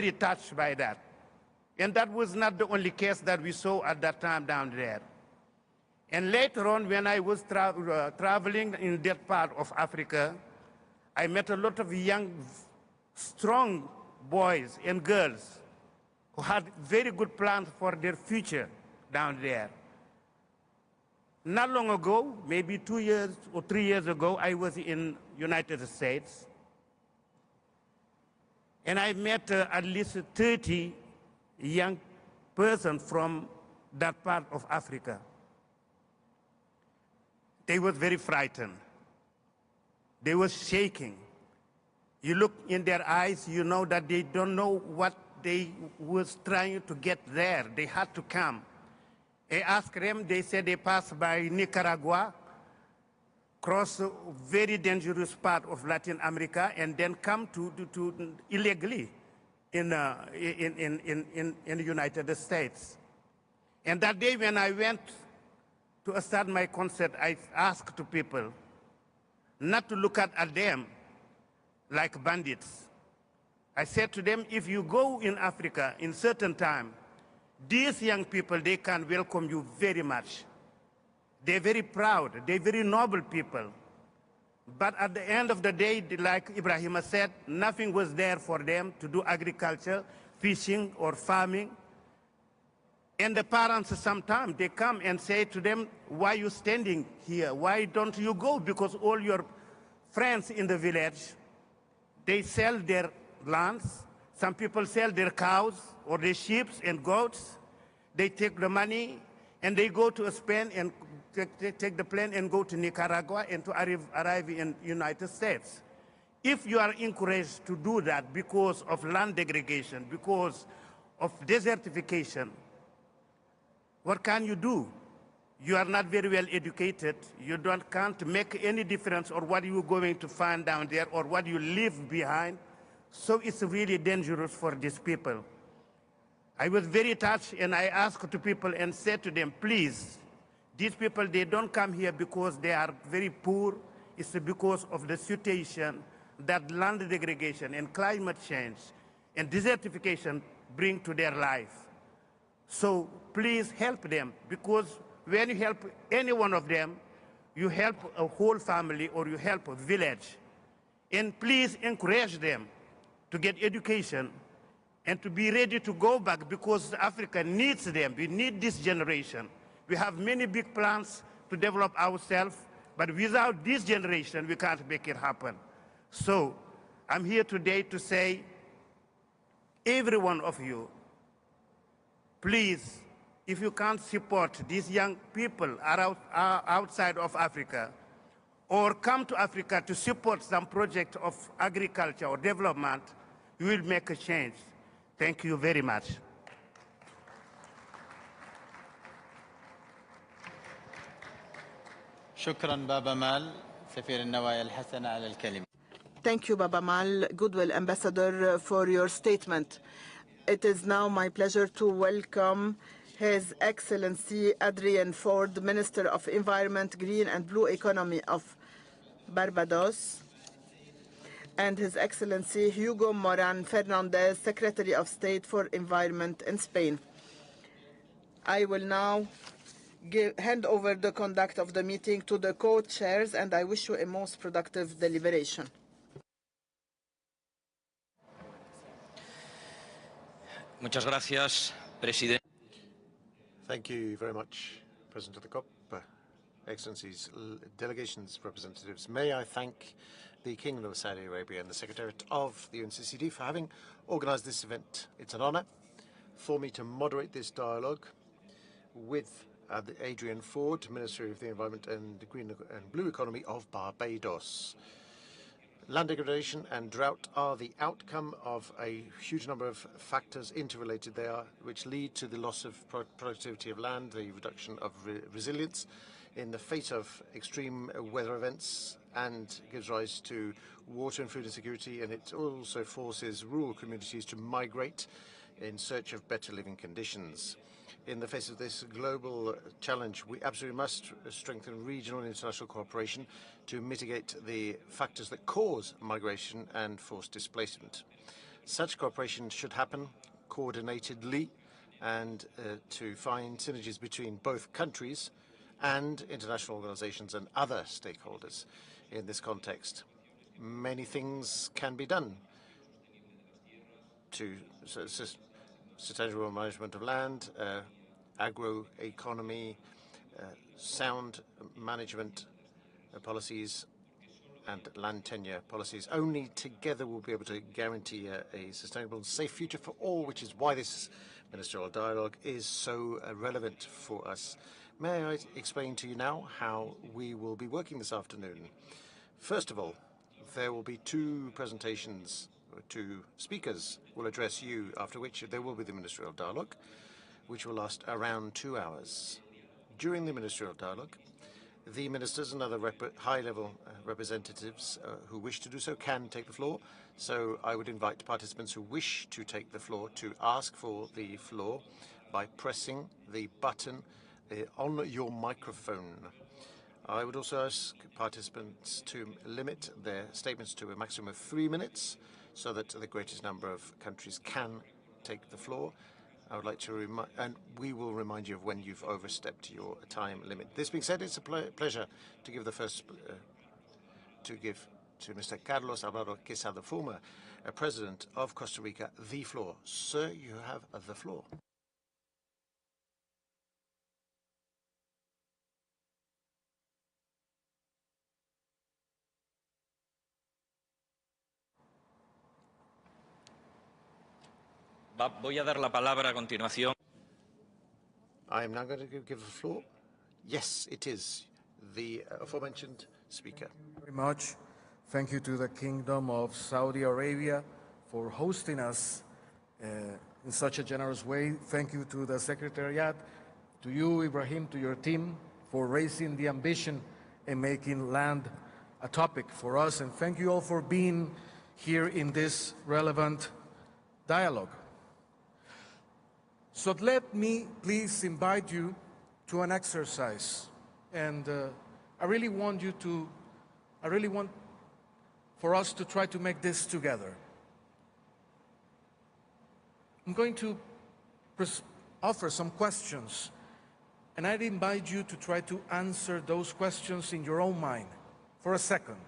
very touched by that. And that was not the only case that we saw at that time down there. And later on, when I was traveling in that part of Africa, I met a lot of young, strong boys and girls who had very good plans for their future down there. Not long ago, maybe 2 years or 3 years ago, I was in United States. And I met at least 30 young persons from that part of Africa. They were very frightened. They were shaking. You look in their eyes, you know that they don't know what they was trying to get there. They had to come. I asked them, they said they passed by Nicaragua, cross a very dangerous part of Latin America, and then come to illegally in the United States. And that day when I went to start my concert, I asked to people not to look at them like bandits. I said to them, if you go in Africa in certain time, these young people, they can welcome you very much. They're very proud, they're very noble people. But at the end of the day, like Ibrahima said, nothing was there for them to do agriculture, fishing, or farming. And the parents sometimes, they come and say to them, why are you standing here? Why don't you go? Because all your friends in the village, they sell their lands. Some people sell their cows or their sheep and goats. They take the money and they go to Spain and take the plane and go to Nicaragua and to arrive in United States. If you are encouraged to do that because of land degradation, because of desertification, what can you do? You are not very well educated. You can't make any difference or what you're going to find down there or what you leave behind. So it's really dangerous for these people. I was very touched and I asked to people and said to them, please, these people, they don't come here because they are very poor. It's because of the situation that land degradation and climate change and desertification bring to their life. So please help them, because when you help any one of them, you help a whole family or you help a village. And please encourage them to get education and to be ready to go back, because Africa needs them. We need this generation. We have many big plans to develop ourselves, but without this generation, we can't make it happen. So I'm here today to say, every one of you, please, if you can't support these young people outside of Africa, or come to Africa to support some project of agriculture or development, you will make a change. Thank you very much. شكرا بابا مال سفير النوايا الحسنة على الكلمة. Thank you, Baba Mal, Goodwill Ambassador, for your statement. It is now my pleasure to welcome His Excellency Adrian Ford, Minister of Environment, Green and Blue Economy of Barbados, and His Excellency Hugo Moran Fernandez, Secretary of State for Environment in Spain. I will now hand over the conduct of the meeting to the co-chairs, and I wish you a most productive deliberation. Muchas gracias, Presidente. Thank you very much, President of the COP, Excellencies, delegations, representatives. May I thank the Kingdom of Saudi Arabia and the Secretariat of the UNCCD for having organized this event. It's an honor for me to moderate this dialogue with Adrian Ford, Minister of the Environment and the Green and Blue Economy of Barbados. Land degradation and drought are the outcome of a huge number of factors interrelated there, which lead to the loss of productivity of land, the reduction of resilience in the face of extreme weather events, and gives rise to water and food insecurity, and it also forces rural communities to migrate in search of better living conditions. In the face of this global challenge, we absolutely must strengthen regional and international cooperation to mitigate the factors that cause migration and forced displacement. Such cooperation should happen coordinatedly and to find synergies between both countries and international organizations and other stakeholders in this context. Many things can be done to sustainable management of land, agroeconomy, sound management policies, and land tenure policies. Only together we'll be able to guarantee a sustainable and safe future for all, which is why this ministerial dialogue is so relevant for us. May I explain to you now how we will be working this afternoon? First of all, there will be two presentations. Two speakers will address you, after which there will be the ministerial dialogue, which will last around 2 hours. During the ministerial dialogue, the ministers and other high-level representatives who wish to do so can take the floor. So I would invite participants who wish to take the floor to ask for the floor by pressing the button on your microphone. I would also ask participants to limit their statements to a maximum of 3 minutes so that the greatest number of countries can take the floor. I would like to remind, and we will remind you of when you've overstepped your time limit. This being said, it's a pleasure to give the first, to Mr. Carlos Alvaro Quesada, former President of Costa Rica, the floor. Sir, you have the floor. Voy a dar la palabra a continuación. I am now going to give the floor. Yes, it is the aforementioned speaker. Very much. Thank you to the Kingdom of Saudi Arabia for hosting us in such a generous way. Thank you to the Secretariat, to you, Ibrahim, to your team for raising the ambition and making land a topic for us. And thank you all for being here in this relevant dialogue. So let me please invite you to an exercise. And I really want for us to try to make this together. I'm going to offer some questions, and I'd invite you to try to answer those questions in your own mind for a second.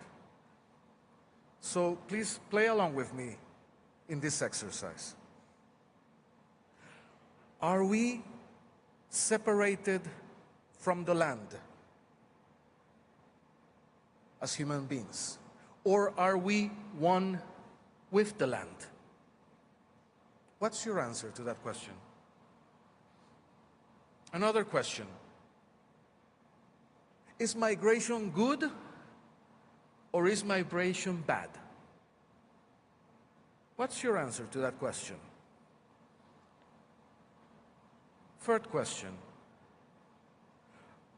So please play along with me in this exercise. Are we separated from the land as human beings? Or are we one with the land? What's your answer to that question? Another question. Is migration good or is migration bad? What's your answer to that question? Third question.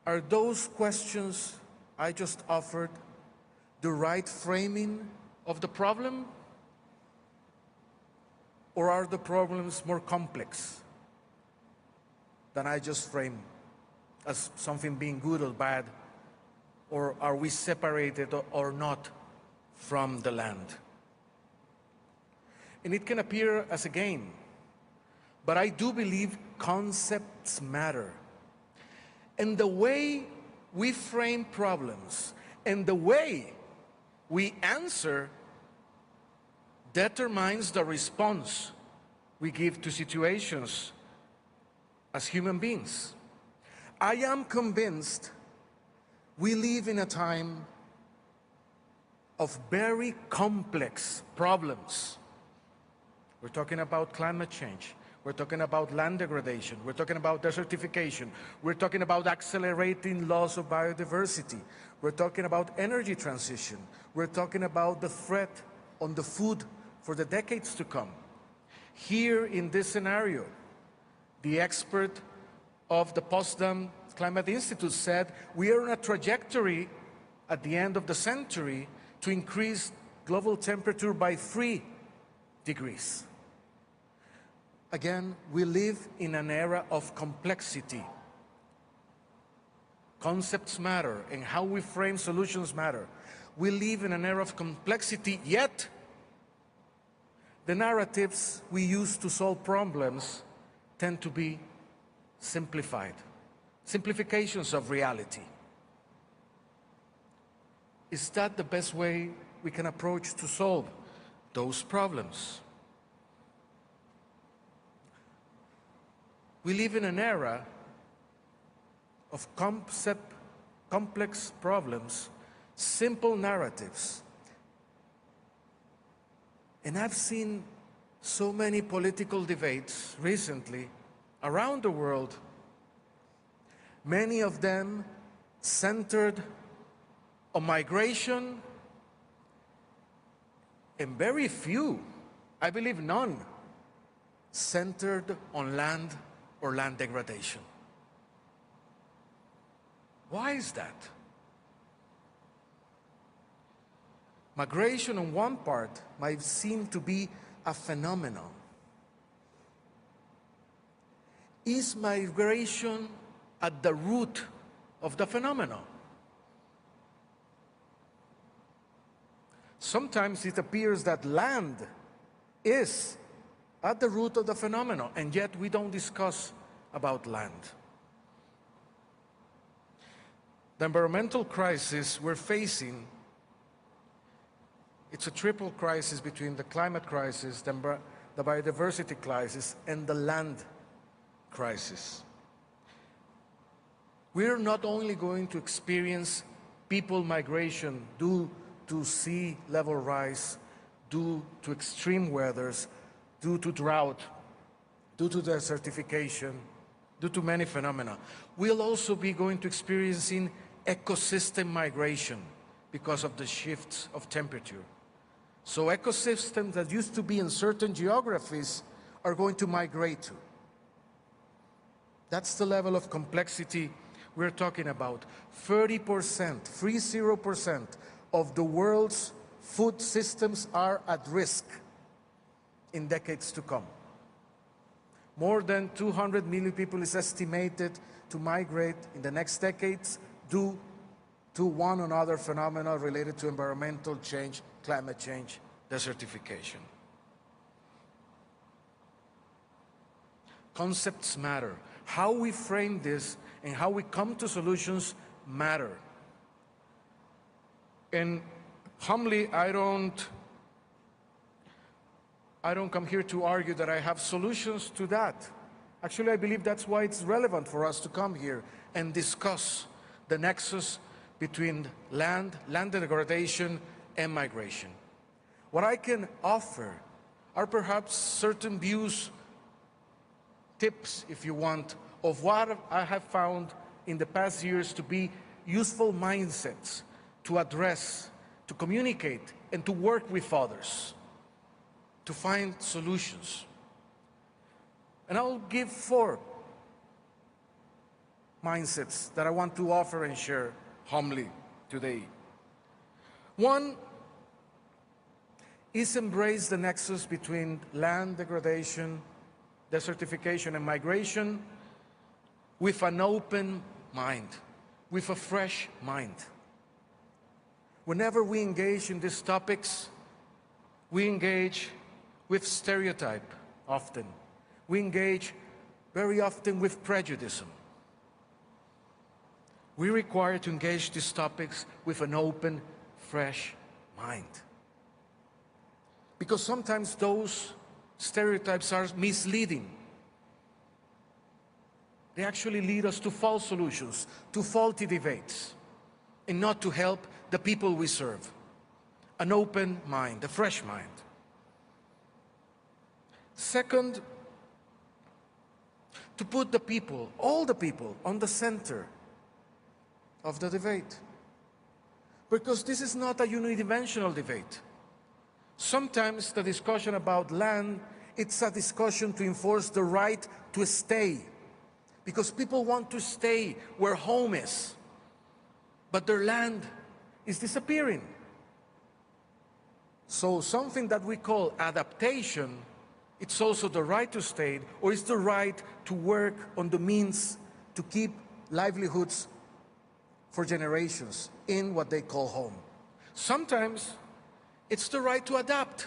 Are those questions I just offered the right framing of the problem? Or are the problems more complex than I just framed as something being good or bad? Or are we separated or not from the land? And it can appear as a game, but I do believe concepts matter. And the way we frame problems and the way we answer determines the response we give to situations as human beings. I am convinced we live in a time of very complex problems. We're talking about climate change. We're talking about land degradation. We're talking about desertification. We're talking about accelerating loss of biodiversity. We're talking about energy transition. We're talking about the threat on the food for the decades to come. Here in this scenario, the expert of the Potsdam Climate Institute said we are on a trajectory at the end of the century to increase global temperature by 3 degrees. Again, we live in an era of complexity. Concepts matter, and how we frame solutions matter. We live in an era of complexity, yet the narratives we use to solve problems tend to be simplified, simplifications of reality. Is that the best way we can approach to solve those problems? We live in an era of complex problems, simple narratives. And I've seen so many political debates recently around the world, many of them centered on migration, and very few, I believe none, centered on land or land degradation. Why is that? Migration on one part might seem to be a phenomenon. Is migration at the root of the phenomenon? Sometimes it appears that land is at the root of the phenomenon, and yet we don't discuss about land. The environmental crisis we're facing, it's a triple crisis between the climate crisis, the biodiversity crisis, and the land crisis. We're not only going to experience people migration due to sea level rise, due to extreme weathers, due to drought, due to desertification, due to many phenomena. We'll also be going to experiencing ecosystem migration because of the shifts of temperature. So ecosystems that used to be in certain geographies are going to migrate to. That's the level of complexity we're talking about. 30% of the world's food systems are at risk in decades to come. More than 200 million people is estimated to migrate in the next decades due to one or other phenomena related to environmental change, climate change, desertification. Concepts matter. How we frame this and how we come to solutions matter. And humbly, I don't come here to argue that I have solutions to that. Actually, I believe that's why it's relevant for us to come here and discuss the nexus between land degradation, and migration. What I can offer are perhaps certain views, tips, if you want, of what I have found in the past years to be useful mindsets to address, to communicate, and to work with others, to find solutions. And I'll give 4 mindsets that I want to offer and share humbly today. One is embrace the nexus between land degradation, desertification, and migration with an open mind, with a fresh mind. Whenever we engage in these topics, we engage with stereotype often. We engage very often with prejudice. We require to engage these topics with an open, fresh mind. Because sometimes those stereotypes are misleading. They actually lead us to false solutions, to faulty debates, and not to help the people we serve. An open mind, a fresh mind. Second, to put the people, all the people, on the center of the debate. Because this is not a unidimensional debate. Sometimes the discussion about land, it's a discussion to enforce the right to stay. Because people want to stay where home is, but their land is disappearing. So something that we call adaptation, it's also the right to stay, or it's the right to work on the means to keep livelihoods for generations in what they call home. Sometimes it's the right to adapt.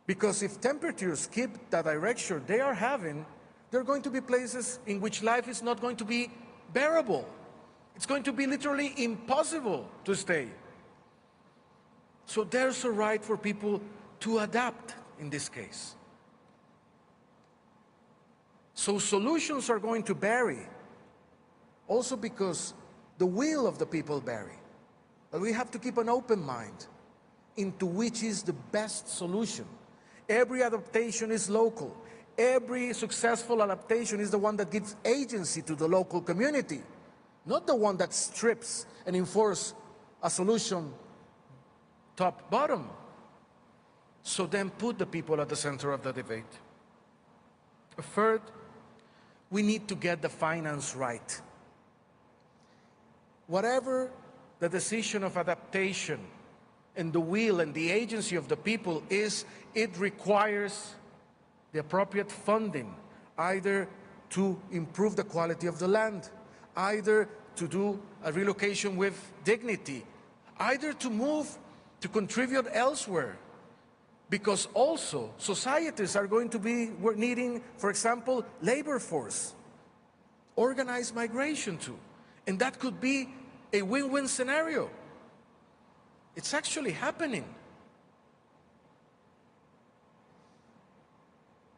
Because if temperatures keep the direction they are having, there are going to be places in which life is not going to be bearable. It's going to be literally impossible to stay. So there's a right for people to adapt in this case. So solutions are going to vary, also because the will of the people vary. But we have to keep an open mind into which is the best solution. Every adaptation is local. Every successful adaptation is the one that gives agency to the local community, not the one that strips and enforces a solution top-bottom. So then put the people at the center of the debate. Third, we need to get the finance right. Whatever the decision of adaptation and the will and the agency of the people is, it requires the appropriate funding, either to improve the quality of the land, either to do a relocation with dignity, either to move, to contribute elsewhere. Because also societies are going to be needing, for example, labor force, organized migration too. And that could be a win-win scenario. It's actually happening.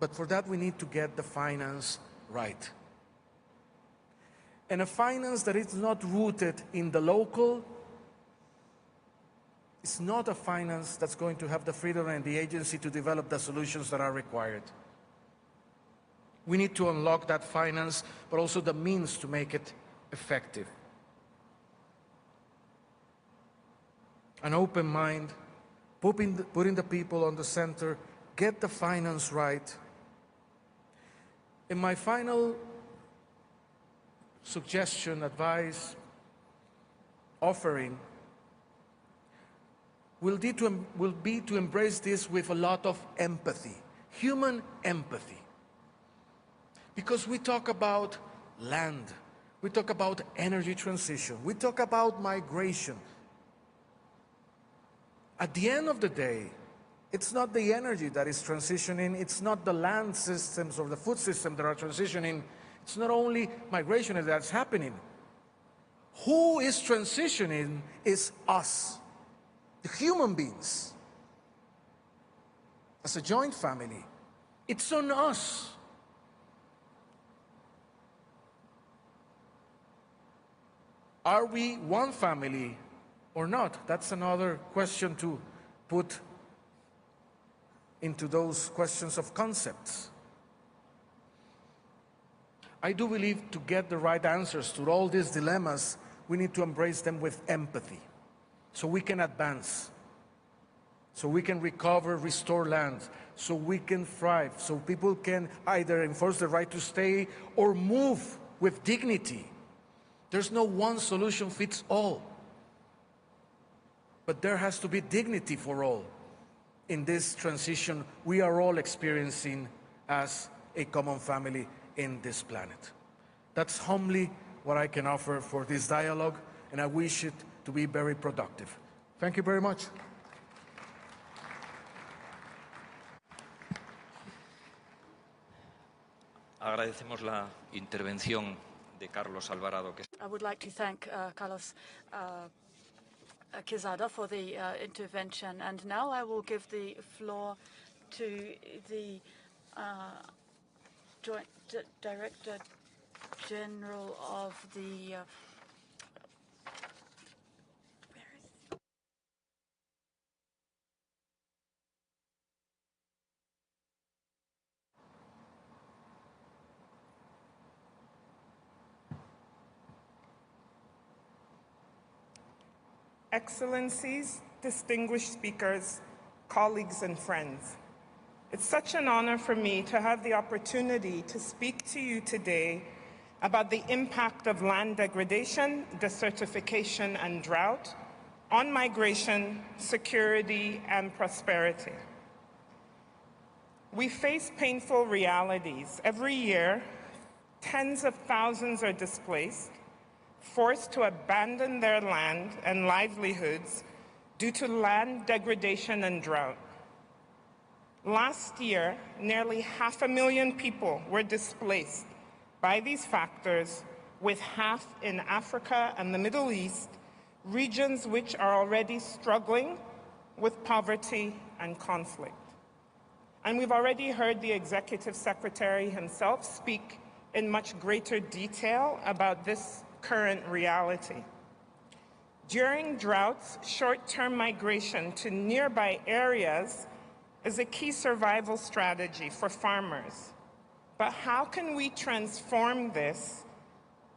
But for that we need to get the finance right. And a finance that is not rooted in the local, it's not a finance that's going to have the freedom and the agency to develop the solutions that are required. We need to unlock that finance, but also the means to make it effective. An open mind, putting the people on the center, get the finance right. And my final suggestion, advice, offering will be to embrace this with a lot of empathy, human empathy. Because we talk about land, we talk about energy transition, we talk about migration. At the end of the day, it's not the energy that is transitioning, it's not the land systems or the food system that are transitioning, it's not only migration that's happening. Who is transitioning is us, the human beings. As a joint family, it's on us. Are we one family or not? That's another question to put into those questions of concepts. I do believe to get the right answers to all these dilemmas, we need to embrace them with empathy, so we can advance, so we can recover, restore land, so we can thrive, so people can either enforce the right to stay or move with dignity. There's no one solution fits all, but there has to be dignity for all in this transition we are all experiencing as a common family in this planet. That's humbly what I can offer for this dialogue, and I wish it to be very productive. Thank you very much. Agradecemos la intervención de Carlos Alvarado. I would like to thank Carlos Quezada for the intervention, and now I will give the floor to the Joint Director General of the Excellencies, distinguished speakers, colleagues and friends. It's such an honor for me to have the opportunity to speak to you today about the impact of land degradation, desertification and drought on migration, security and prosperity. We face painful realities. Every year, tens of thousands are displaced, forced to abandon their land and livelihoods due to land degradation and drought. Last year, nearly 500,000 people were displaced by these factors, with half in Africa and the Middle East, regions which are already struggling with poverty and conflict. And we've already heard the Executive Secretary himself speak in much greater detail about this current reality. During droughts, short-term migration to nearby areas is a key survival strategy for farmers. But how can we transform this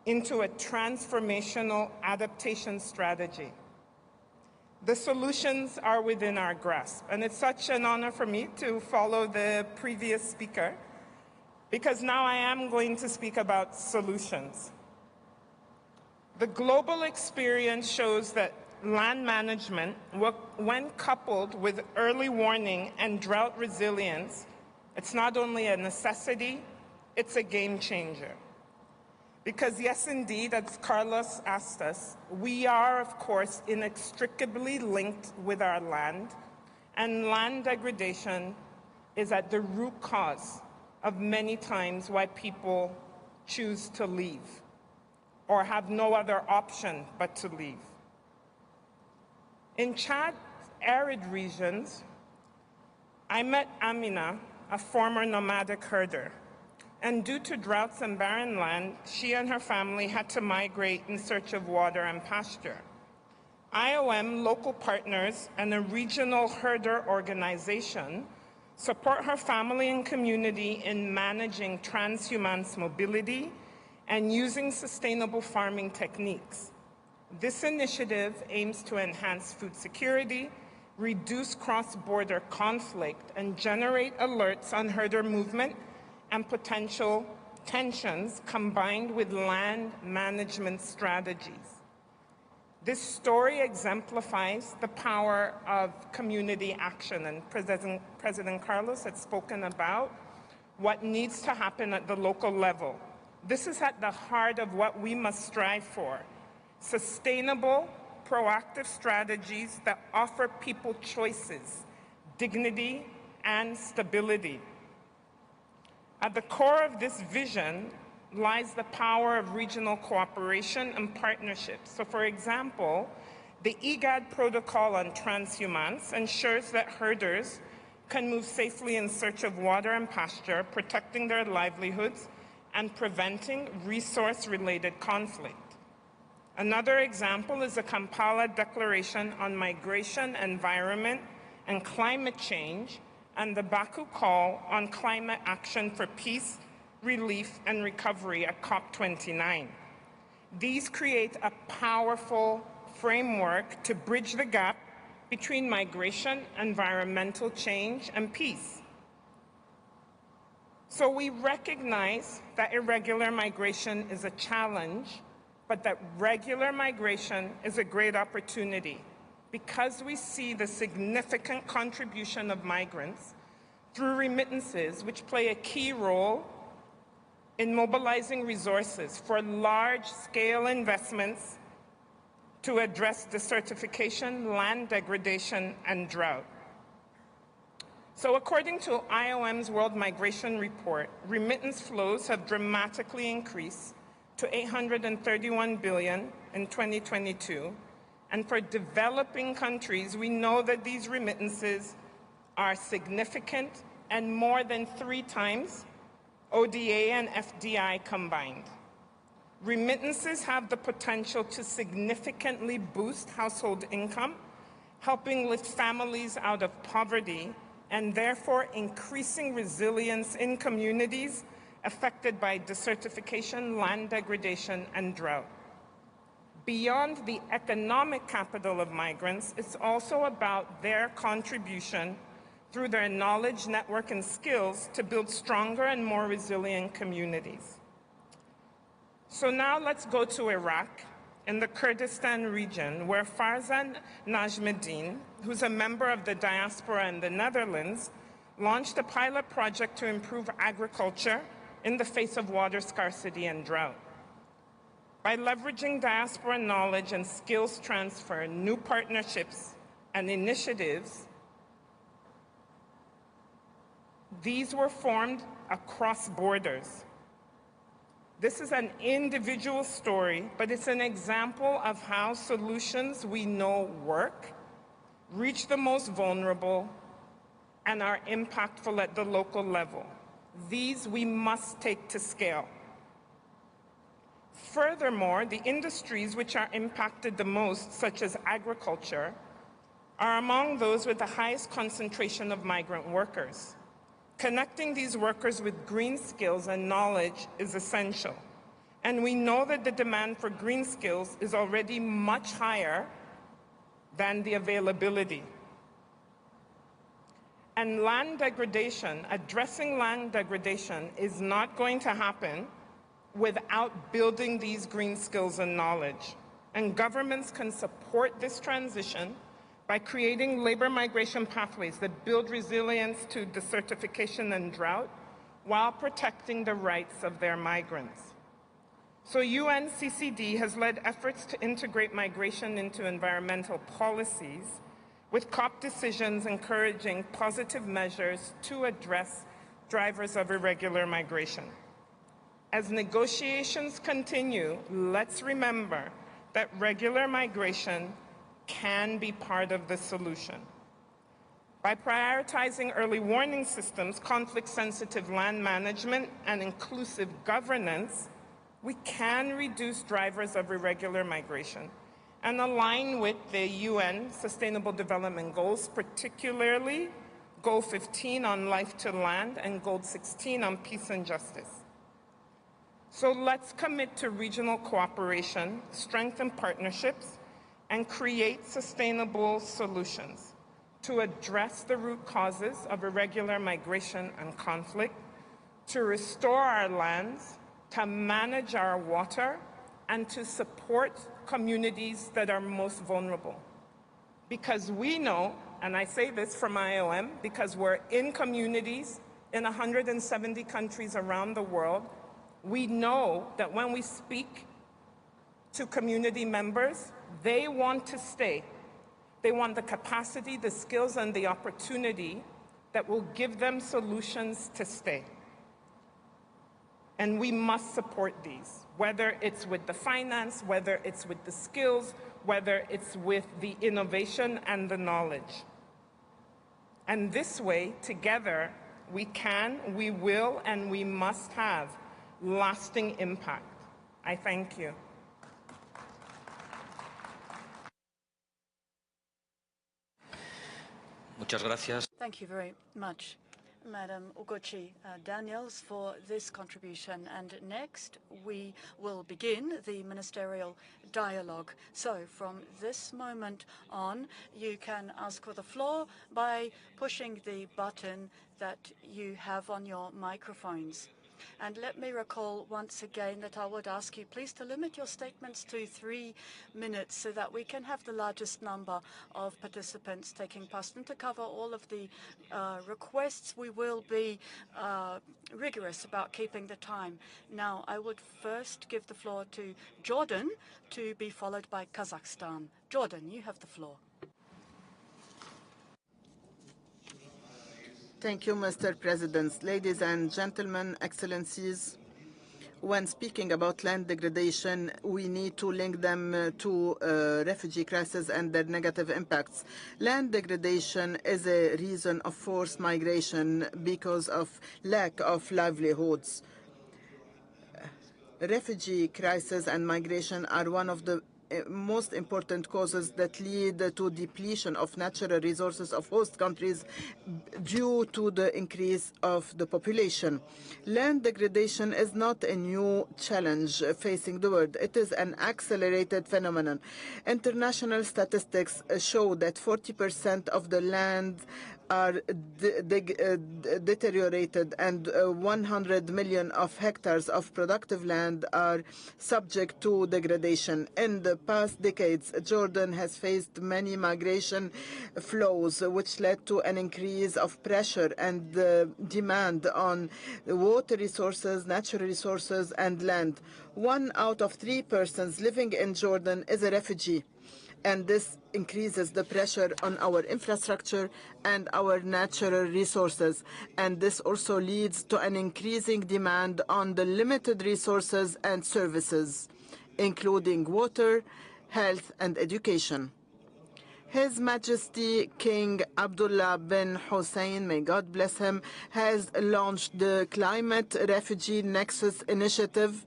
into a transformational adaptation strategy? The solutions are within our grasp, and it's such an honor for me to follow the previous speaker, because now I am going to speak about solutions. The global experience shows that land management, when coupled with early warning and drought resilience, it's not only a necessity, it's a game changer. Because yes, indeed, as Carlos asked us, we are, of course, inextricably linked with our land, and land degradation is at the root cause of many times why people choose to leave or have no other option but to leave. In Chad's arid regions, I met Amina, a former nomadic herder, and due to droughts and barren land, she and her family had to migrate in search of water and pasture. IOM, local partners, and a regional herder organization support her family and community in managing transhumance mobility and using sustainable farming techniques. This initiative aims to enhance food security, reduce cross-border conflict, and generate alerts on herder movement and potential tensions combined with land management strategies. This story exemplifies the power of community action, and President Carlos had spoken about what needs to happen at the local level. This is at the heart of what we must strive for: sustainable, proactive strategies that offer people choices, dignity, and stability. At the core of this vision lies the power of regional cooperation and partnerships. So, for example, the IGAD protocol on transhumance ensures that herders can move safely in search of water and pasture, protecting their livelihoods and preventing resource-related conflict. Another example is the Kampala Declaration on Migration, Environment, and Climate Change, and the Baku Call on Climate Action for Peace, Relief, and Recovery at COP29. These create a powerful framework to bridge the gap between migration, environmental change, and peace. So we recognize that irregular migration is a challenge, but that regular migration is a great opportunity, because we see the significant contribution of migrants through remittances, which play a key role in mobilizing resources for large-scale investments to address desertification, land degradation, and drought. So according to IOM's World Migration Report, remittance flows have dramatically increased to $831 billion in 2022. And for developing countries, we know that these remittances are significant and more than 3 times ODA and FDI combined. Remittances have the potential to significantly boost household income, helping lift families out of poverty, and therefore increasing resilience in communities affected by desertification, land degradation, and drought. Beyond the economic capital of migrants, it's also about their contribution through their knowledge, network, and skills to build stronger and more resilient communities. So now let's go to Iraq, in the Kurdistan region, where Farzan Najmuddin, who's a member of the diaspora in the Netherlands, launched a pilot project to improve agriculture in the face of water scarcity and drought. By leveraging diaspora knowledge and skills transfer, new partnerships and initiatives, These were formed across borders. This is an individual story, but it's an example of how solutions we know work, reach the most vulnerable, and are impactful at the local level. These we must take to scale. Furthermore, the industries which are impacted the most, such as agriculture, are among those with the highest concentration of migrant workers. Connecting these workers with green skills and knowledge is essential. And we know that the demand for green skills is already much higher than the availability. And land degradation, addressing land degradation, is not going to happen without building these green skills and knowledge. And governments can support this transition by creating labor migration pathways that build resilience to desertification and drought while protecting the rights of their migrants. So UNCCD has led efforts to integrate migration into environmental policies, with COP decisions encouraging positive measures to address drivers of irregular migration. As negotiations continue, let's remember that regular migration can be part of the solution. By prioritizing early warning systems, conflict-sensitive land management, and inclusive governance, we can reduce drivers of irregular migration and align with the UN Sustainable Development Goals, particularly Goal 15 on life to land and Goal 16 on peace and justice. So let's commit to regional cooperation, strengthen partnerships, and create sustainable solutions to address the root causes of irregular migration and conflict, to restore our lands, to manage our water, and to support communities that are most vulnerable. Because we know, and I say this from IOM, because we're in communities in 170 countries around the world, we know that when we speak to community members, they want to stay. They want the capacity, the skills, and the opportunity that will give them solutions to stay. And we must support these, whether it's with the finance, whether it's with the skills, whether it's with the innovation and the knowledge. And this way, together, we can, we will, and we must have lasting impact. I thank you. Muchas gracias. Thank you very much, Madam Ugochi Daniels, for this contribution. And next, we will begin the ministerial dialogue. So from this moment on, you can ask for the floor by pushing the button that you have on your microphones. And let me recall once again that I would ask you please to limit your statements to 3 minutes so that we can have the largest number of participants taking part. And to cover all of the requests, we will be rigorous about keeping the time. Now, I would first give the floor to Jordan, to be followed by Kazakhstan. Jordan, you have the floor. Thank you, Mr. President. Ladies and gentlemen, excellencies, when speaking about land degradation, we need to link them to refugee crisis and their negative impacts. Land degradation is a reason of forced migration because of lack of livelihoods. Refugee crisis and migration are one of the most important causes that lead to depletion of natural resources of host countries due to the increase of the population. Land degradation is not a new challenge facing the world. It is an accelerated phenomenon. International statistics show that 40% of the land are deteriorated, and 100 million of hectares of productive land are subject to degradation. In the past decades, Jordan has faced many migration flows, which led to an increase of pressure and demand on water resources, natural resources, and land. 1 out of 3 persons living in Jordan is a refugee. and this increases the pressure on our infrastructure and our natural resources. And this also leads to an increasing demand on the limited resources and services, including water, health, and education. His Majesty King Abdullah bin Hussein, may God bless him, has launched the Climate Refugee Nexus Initiative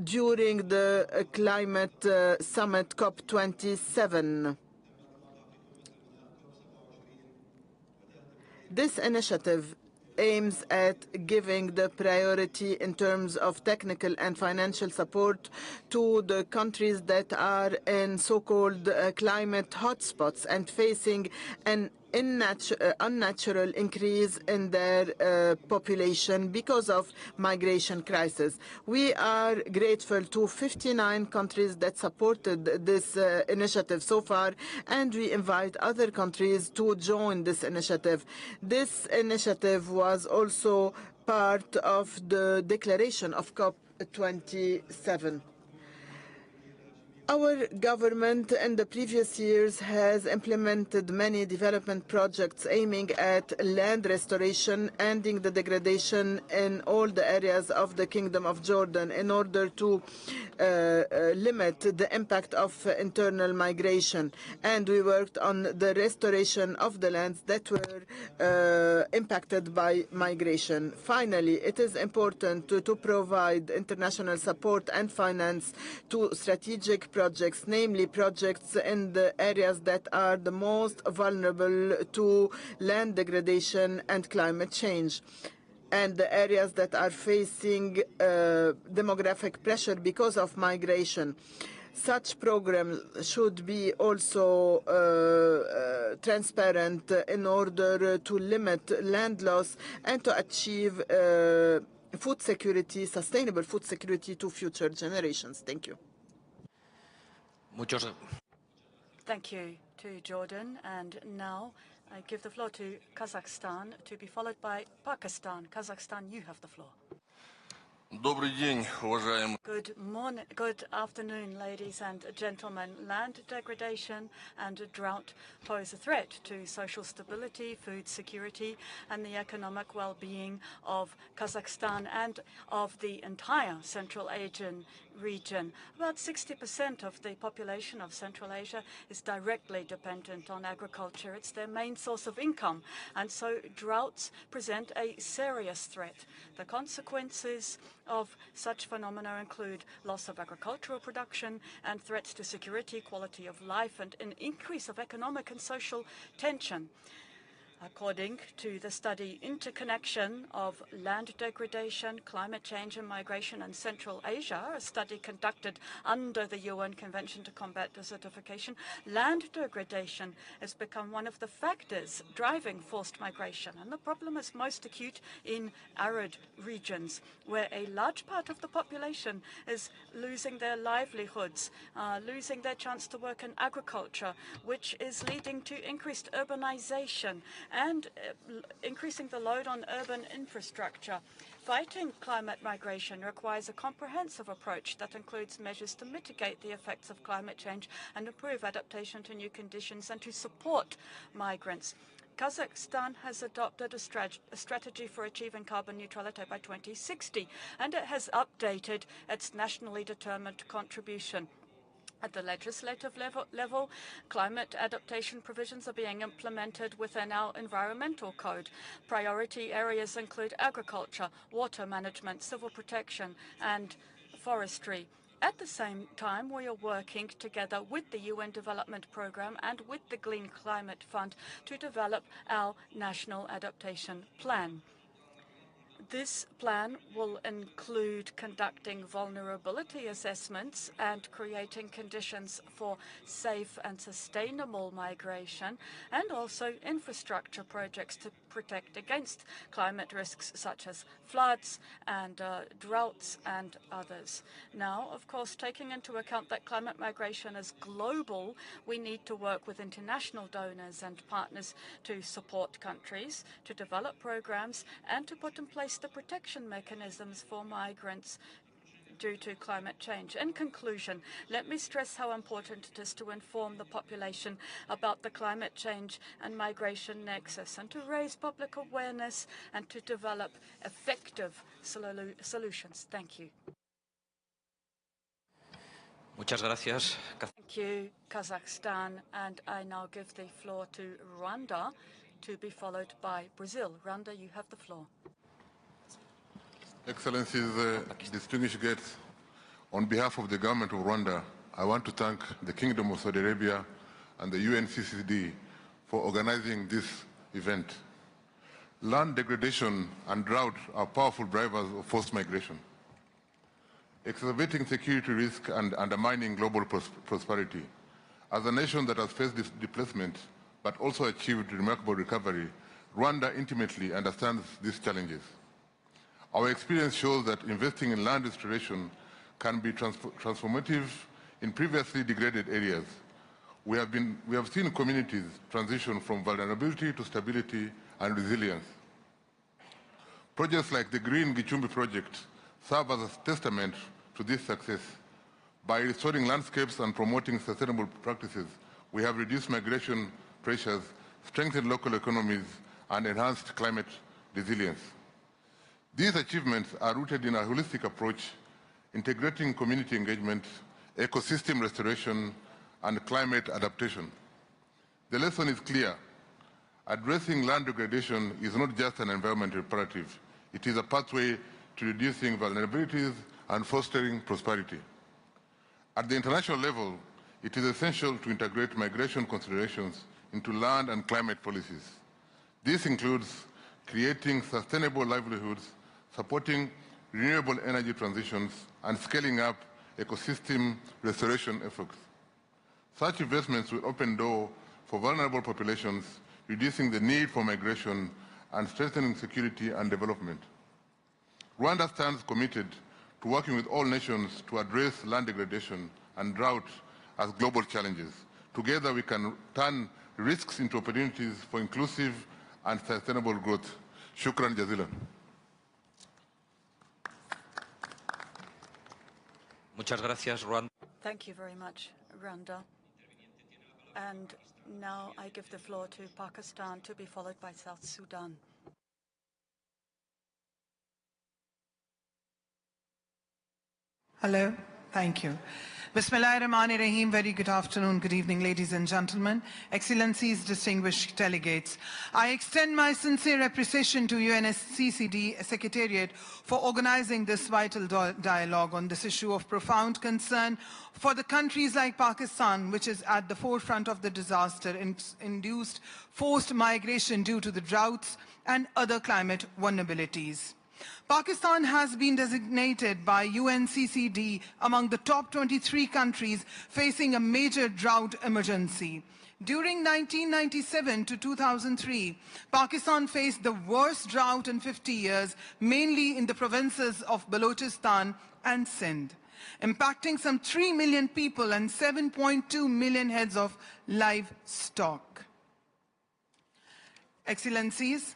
during the Climate Summit COP27. This initiative aims at giving the priority in terms of technical and financial support to the countries that are in so-called climate hotspots and facing an unnatural increase in their population because of migration crisis. We are grateful to 59 countries that supported this initiative so far, and we invite other countries to join this initiative. This initiative was also part of the declaration of COP27. Our government in the previous years has implemented many development projects aiming at land restoration, ending the degradation in all the areas of the Kingdom of Jordan in order to limit the impact of internal migration. And we worked on the restoration of the lands that were impacted by migration. Finally, it is important to provide international support and finance to strategic projects, namely projects in the areas that are the most vulnerable to land degradation and climate change, and the areas that are facing demographic pressure because of migration. Such programs should be also transparent in order to limit land loss and to achieve food security, sustainable food security to future generations. Thank you. Thank you to Jordan. And now I give the floor to Kazakhstan, to be followed by Pakistan. Kazakhstan, you have the floor. Good morning, good afternoon, ladies and gentlemen. Land degradation and drought pose a threat to social stability, food security, and the economic well-being of Kazakhstan and of the entire Central Asian region. About 60% of the population of Central Asia is directly dependent on agriculture. It's their main source of income, and so droughts present a serious threat. The consequences of such phenomena include loss of agricultural production and threats to security, quality of life, and an increase of economic and social tension. According to the study Interconnection of Land Degradation, Climate Change and Migration in Central Asia, a study conducted under the UN Convention to Combat Desertification, land degradation has become one of the factors driving forced migration. And the problem is most acute in arid regions, where a large part of the population is losing their livelihoods, losing their chance to work in agriculture, which is leading to increased urbanization and increasing the load on urban infrastructure. Fighting climate migration requires a comprehensive approach that includes measures to mitigate the effects of climate change and improve adaptation to new conditions and to support migrants. Kazakhstan has adopted a strategy for achieving carbon neutrality by 2060, and it has updated its nationally determined contribution. At the legislative level, climate adaptation provisions are being implemented within our environmental code. Priority areas include agriculture, water management, civil protection, and forestry. At the same time, we are working together with the UN Development Programme and with the Green Climate Fund to develop our national adaptation plan. This plan will include conducting vulnerability assessments and creating conditions for safe and sustainable migration, and also infrastructure projects to protect against climate risks such as floods and droughts and others. Now, of course, taking into account that climate migration is global, we need to work with international donors and partners to support countries, to develop programs, and to put in place the protection mechanisms for migrants due to climate change. In conclusion, let me stress how important it is to inform the population about the climate change and migration nexus, and to raise public awareness and to develop effective solutions. Thank you. Muchas gracias. Thank you, Kazakhstan. And I now give the floor to Rwanda, to be followed by Brazil. Rwanda, you have the floor. Excellencies, distinguished guests, on behalf of the government of Rwanda, I want to thank the Kingdom of Saudi Arabia and the UNCCD for organizing this event. Land degradation and drought are powerful drivers of forced migration, exacerbating security risk and undermining global prosperity. As a nation that has faced this displacement but also achieved remarkable recovery, Rwanda intimately understands these challenges. Our experience shows that investing in land restoration can be transformative in previously degraded areas. We have seen communities transition from vulnerability to stability and resilience. Projects like the Green Gichumbi project serve as a testament to this success. By restoring landscapes and promoting sustainable practices, we have reduced migration pressures, strengthened local economies, and enhanced climate resilience. These achievements are rooted in a holistic approach, integrating community engagement, ecosystem restoration, and climate adaptation. The lesson is clear. Addressing land degradation is not just an environmental imperative. It is a pathway to reducing vulnerabilities and fostering prosperity. At the international level, it is essential to integrate migration considerations into land and climate policies. This includes creating sustainable livelihoods, supporting renewable energy transitions, and scaling up ecosystem restoration efforts. Such investments will open doors for vulnerable populations, reducing the need for migration and strengthening security and development. Rwanda stands committed to working with all nations to address land degradation and drought as global challenges. Together we can turn risks into opportunities for inclusive and sustainable growth. Shukran jazilan. Muchas gracias, Rwanda. Thank you very much, Rwanda. And now I give the floor to Pakistan, to be followed by South Sudan. Hello, thank you. Bismillahirrahmanirrahim. Very good afternoon, good evening, ladies and gentlemen, excellencies, distinguished delegates. I extend my sincere appreciation to UNSCCD Secretariat for organizing this vital dialogue on this issue of profound concern for the countries like Pakistan, which is at the forefront of the disaster-induced forced migration due to the droughts and other climate vulnerabilities. Pakistan has been designated by UNCCD among the top 23 countries facing a major drought emergency. During 1997 to 2003, Pakistan faced the worst drought in 50 years, mainly in the provinces of Balochistan and Sindh, impacting some 3 million people and 7.2 million heads of livestock. Excellencies,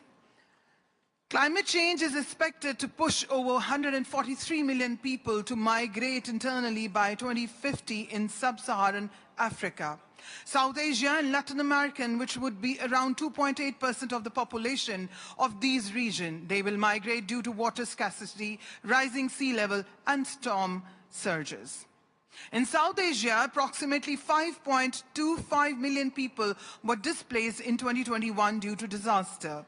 climate change is expected to push over 143 million people to migrate internally by 2050 in sub-Saharan Africa. South Asia and Latin American, which would be around 2.8% of the population of these regions, they will migrate due to water scarcity, rising sea level, and storm surges. In South Asia, approximately 5.25 million people were displaced in 2021 due to disaster.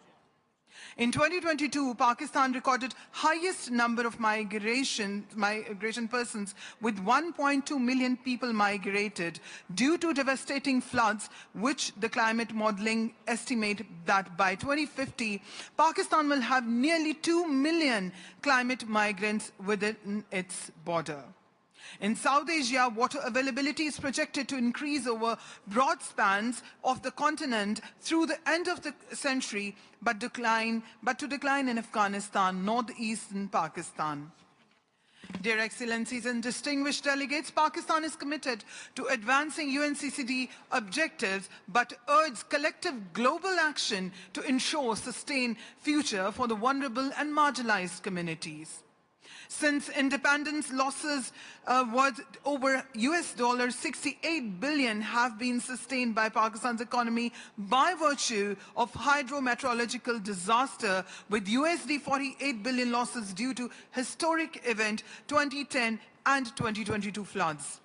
In 2022, Pakistan recorded highest number of migration persons with 1.2 million people migrated due to devastating floods, which the climate modeling estimate that by 2050, Pakistan will have nearly 2 million climate migrants within its border. In South Asia, water availability is projected to increase over broad spans of the continent through the end of the century, but to decline in Afghanistan, northeastern Pakistan. Dear Excellencies and distinguished delegates, Pakistan is committed to advancing UNCCD objectives, but urges collective global action to ensure sustained future for the vulnerable and marginalized communities. Since independence, losses worth over $68 billion have been sustained by Pakistan's economy by virtue of hydrometeorological disaster, with $48 billion losses due to historic event 2010 and 2022 floods.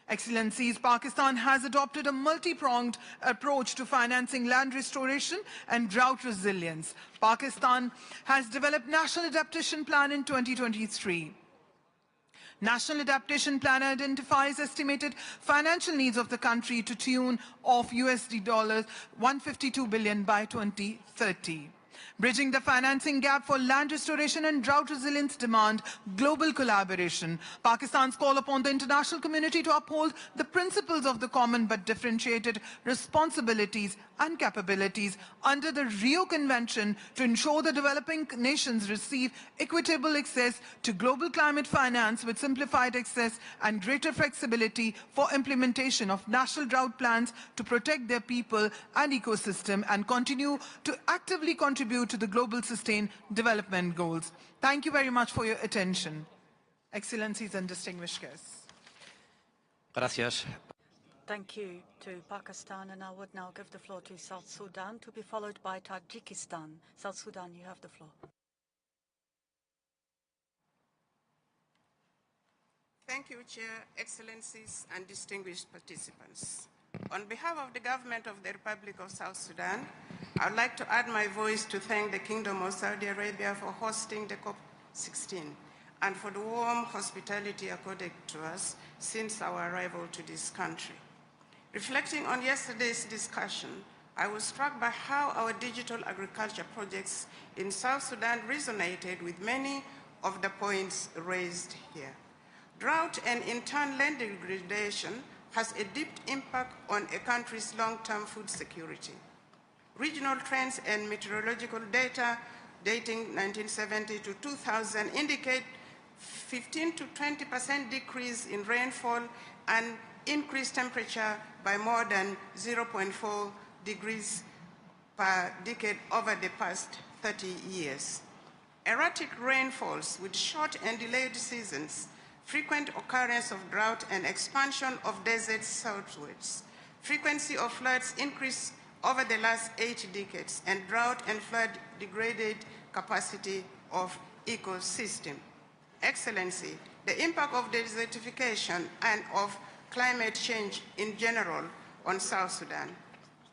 Excellencies, Pakistan has adopted a multi-pronged approach to financing land restoration and drought resilience. Pakistan has developed National Adaptation Plan in 2023. National Adaptation Plan identifies estimated financial needs of the country to tune of $152 billion by 2030. Bridging the financing gap for land restoration and drought resilience demand global collaboration. Pakistan's call upon the international community to uphold the principles of the common but differentiated responsibilities and capabilities under the Rio Convention to ensure the developing nations receive equitable access to global climate finance with simplified access and greater flexibility for implementation of national drought plans to protect their people and ecosystem and continue to actively contribute to the global sustained development goals. Thank you very much for your attention. Excellencies and distinguished guests. Gracias. Thank you to Pakistan, and I would now give the floor to South Sudan, to be followed by Tajikistan. South Sudan, you have the floor. Thank you, Chair, Excellencies, and distinguished participants. On behalf of the government of the Republic of South Sudan, I would like to add my voice to thank the Kingdom of Saudi Arabia for hosting the COP16 and for the warm hospitality accorded to us since our arrival to this country. Reflecting on yesterday's discussion, I was struck by how our digital agriculture projects in South Sudan resonated with many of the points raised here. Drought and in turn land degradation has a deep impact on a country's long-term food security. Regional trends and meteorological data dating 1970 to 2000 indicate 15 to 20% decrease in rainfall and increased temperature by more than 0.4 degrees per decade over the past 30 years. Erratic rainfalls with short and delayed seasons, frequent occurrence of drought and expansion of deserts southwards, frequency of floods increased over the last 8 decades, and drought and flood degraded capacity of ecosystem. Excellency, the impact of desertification and of climate change in general on South Sudan.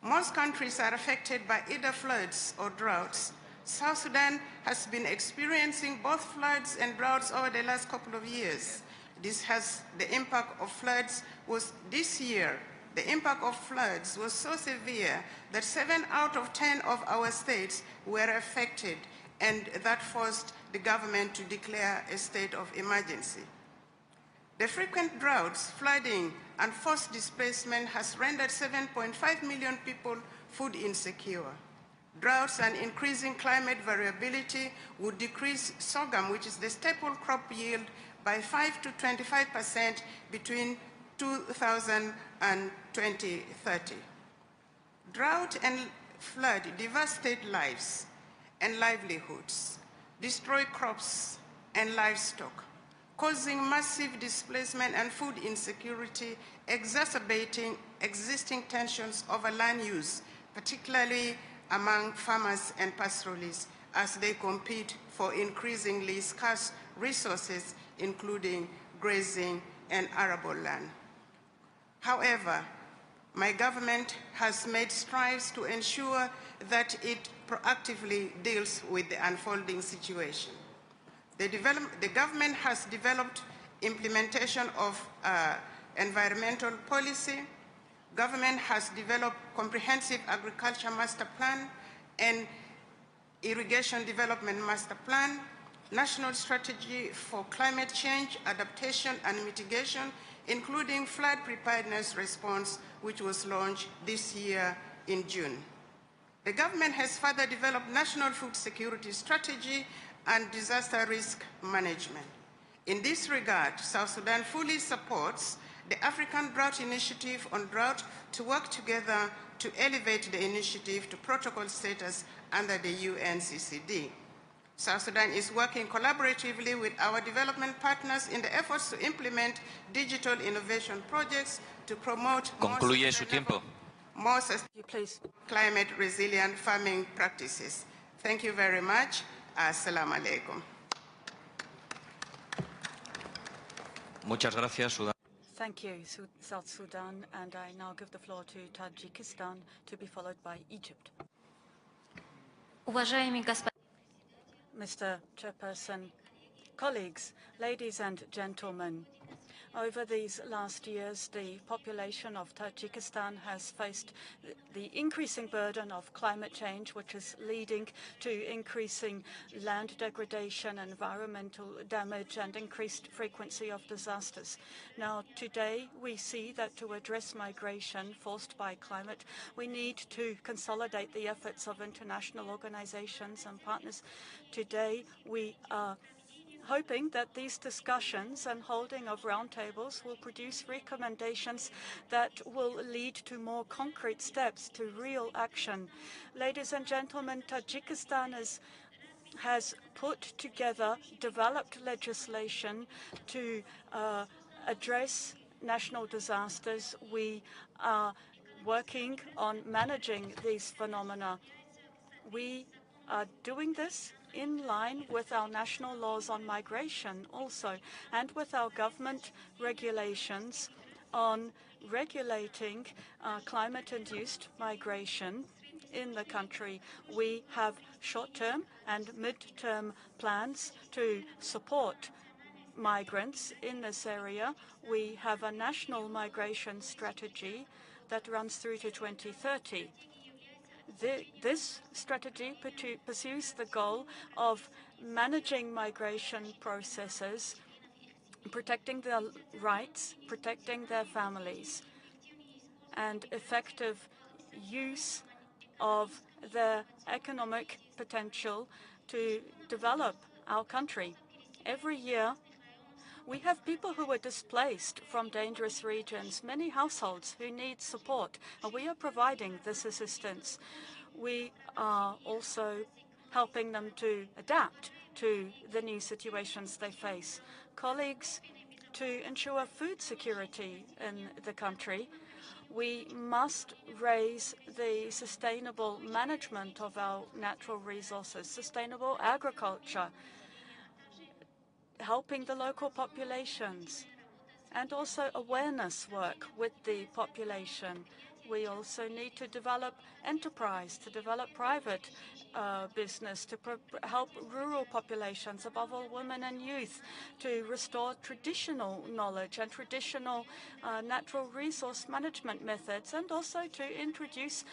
Most countries are affected by either floods or droughts. South Sudan has been experiencing both floods and droughts over the last couple of years. The impact of floods was this year. The impact of floods was so severe that 7 out of 10 of our states were affected, and that forced the government to declare a state of emergency. The frequent droughts, flooding, and forced displacement has rendered 7.5 million people food insecure. Droughts and increasing climate variability would decrease sorghum, which is the staple crop yield, by 5 to 25% between 2000 and 2030. Drought and flood devastate lives and livelihoods, destroy crops and livestock, causing massive displacement and food insecurity, exacerbating existing tensions over land use, particularly among farmers and pastoralists, as they compete for increasingly scarce resources, including grazing and arable land. However, my government has made strides to ensure that it proactively deals with the unfolding situation. The government has developed implementation of environmental policy. Government has developed comprehensive agriculture master plan and irrigation development master plan, national strategy for climate change, adaptation and mitigation, including flood preparedness response, which was launched this year in June. The government has further developed national food security strategy and disaster risk management. In this regard, South Sudan fully supports the African Drought Initiative on Drought to work together to elevate the initiative to protocol status under the UNCCD. South Sudan is working collaboratively with our development partners in the efforts to implement digital innovation projects to promote Concluye su tiempo. more sustainable climate resilient farming practices. Thank you very much. Assalamu alaikum. Muchas gracias, Sudán. Thank you, South Sudan. And I now give the floor to Tajikistan, to be followed by Egypt. Mr. Chairperson, colleagues, ladies and gentlemen, over these last years, the population of Tajikistan has faced the increasing burden of climate change, which is leading to increasing land degradation, environmental damage, and increased frequency of disasters. Now, today, we see that to address migration forced by climate, we need to consolidate the efforts of international organizations and partners. Today, we are hoping that these discussions and holding of roundtables will produce recommendations that will lead to more concrete steps, to real action. Ladies and gentlemen, Tajikistan has put together, developed legislation to address national disasters. We are working on managing these phenomena. We are doing this in line with our national laws on migration also, and with our government regulations on regulating climate-induced migration in the country. We have short-term and mid-term plans to support migrants in this area. We have a national migration strategy that runs through to 2030. This strategy pursues the goal of managing migration processes, protecting their rights, protecting their families, and effective use of their economic potential to develop our country. Every year, we have people who are displaced from dangerous regions, many households who need support, and we are providing this assistance. We are also helping them to adapt to the new situations they face. Colleagues, to ensure food security in the country, we must raise the sustainable management of our natural resources, sustainable agriculture, helping the local populations, and also awareness work with the population. We also need to develop enterprise, to develop private business, to help rural populations, above all women and youth, to restore traditional knowledge and traditional natural resource management methods, and also to introduce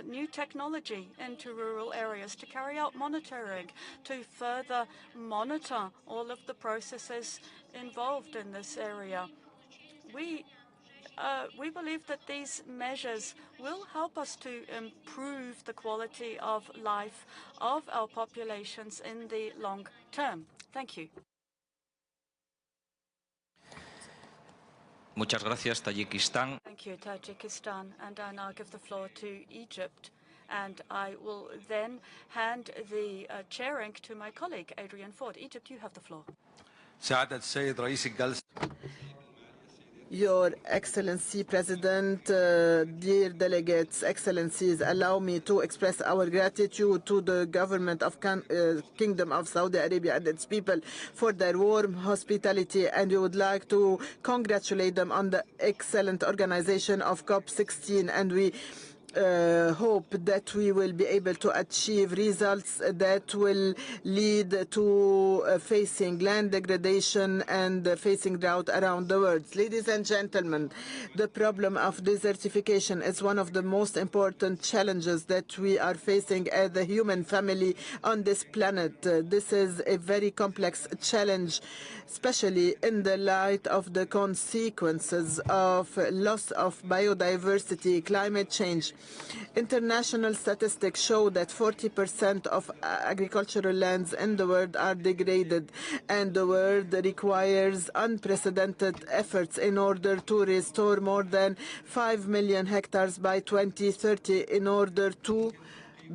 new technology into rural areas, to carry out monitoring, to further monitor all of the processes involved in this area. We believe that these measures will help us to improve the quality of life of our populations in the long term. Thank you. Muchas gracias, Tajikistán. Thank you, Tajikistan. And I now give the floor to Egypt. And I will then hand the chairing to my colleague, Adrian Ford. Egypt, you have the floor. Your Excellency President, dear delegates, Excellencies, allow me to express our gratitude to the government of Kingdom of Saudi Arabia and its people for their warm hospitality, and we would like to congratulate them on the excellent organization of COP16, and we hope that we will be able to achieve results that will lead to facing land degradation and facing drought around the world. Ladies and gentlemen, the problem of desertification is one of the most important challenges that we are facing as the human family on this planet. This is a very complex challenge, especially in the light of the consequences of loss of biodiversity, climate change. International statistics show that 40% of agricultural lands in the world are degraded, and the world requires unprecedented efforts in order to restore more than 5 million hectares by 2030 in order to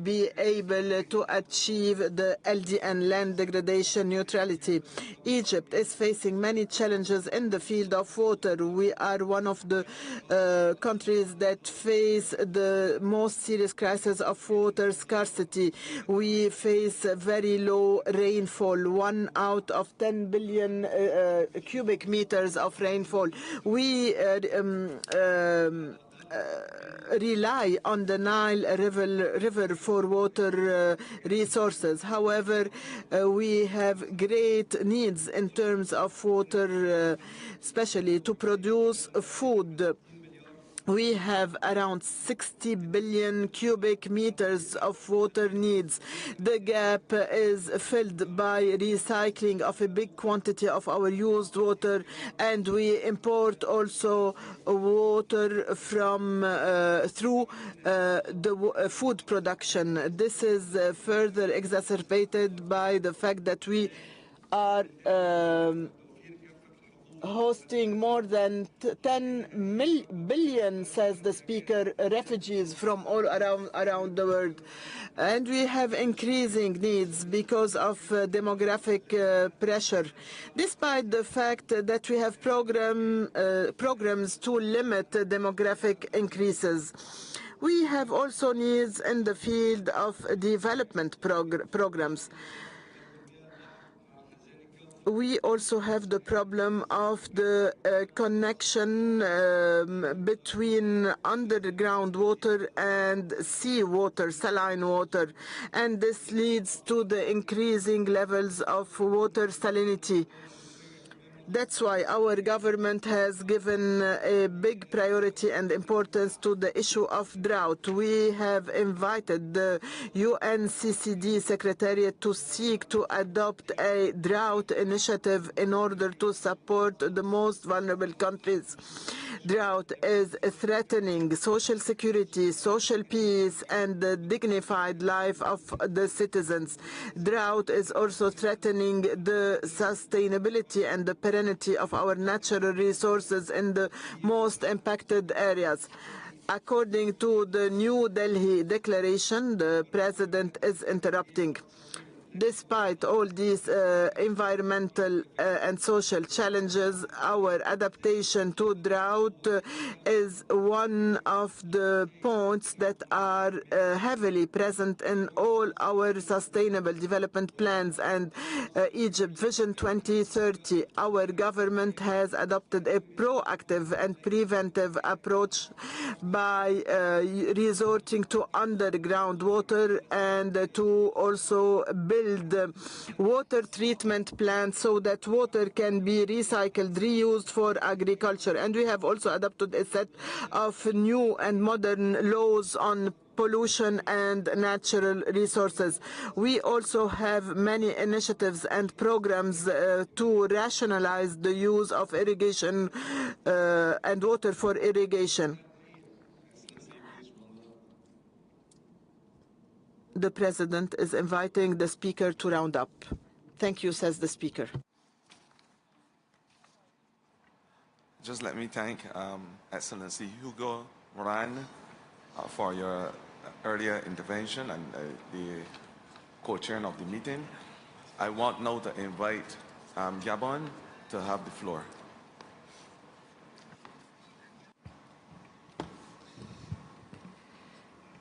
be able to achieve the LDN, land degradation neutrality. Egypt is facing many challenges in the field of water. We are one of the countries that face the most serious crisis of water scarcity. We face very low rainfall, 1 out of 10 billion cubic meters of rainfall. We rely on the Nile River for water resources. However, we have great needs in terms of water, especially to produce food. We have around 60 billion cubic meters of water needs. The gap is filled by recycling of a big quantity of our used water, and we import also water from through the food production. This is further exacerbated by the fact that we are hosting more than 10 billion, says the speaker, refugees from all around the world. And we have increasing needs because of demographic pressure. Despite the fact that we have programs to limit demographic increases, we have also needs in the field of development programs. We also have the problem of the connection between underground water and seawater, saline water, and this leads to the increasing levels of water salinity. That's why our government has given a big priority and importance to the issue of drought. We have invited the UNCCD Secretariat to seek to adopt a drought initiative in order to support the most vulnerable countries. Drought is threatening social security, social peace, and the dignified life of the citizens. Drought is also threatening the sustainability and the serenity of our natural resources in the most impacted areas. According to the New Delhi Declaration, the President is interrupting. Despite all these environmental and social challenges, our adaptation to drought is one of the points that are heavily present in all our sustainable development plans and Egypt Vision 2030. Our government has adopted a proactive and preventive approach by resorting to underground water and to also build water treatment plants so that water can be recycled, reused for agriculture. And we have also adopted a set of new and modern laws on pollution and natural resources. We also have many initiatives and programs to rationalize the use of irrigation and water for irrigation. The President is inviting the Speaker to round up. Thank you, says the Speaker. Just let me thank Excellency Hugo Moran for your earlier intervention and the co-chairing of the meeting. I want now to invite Gabon to have the floor.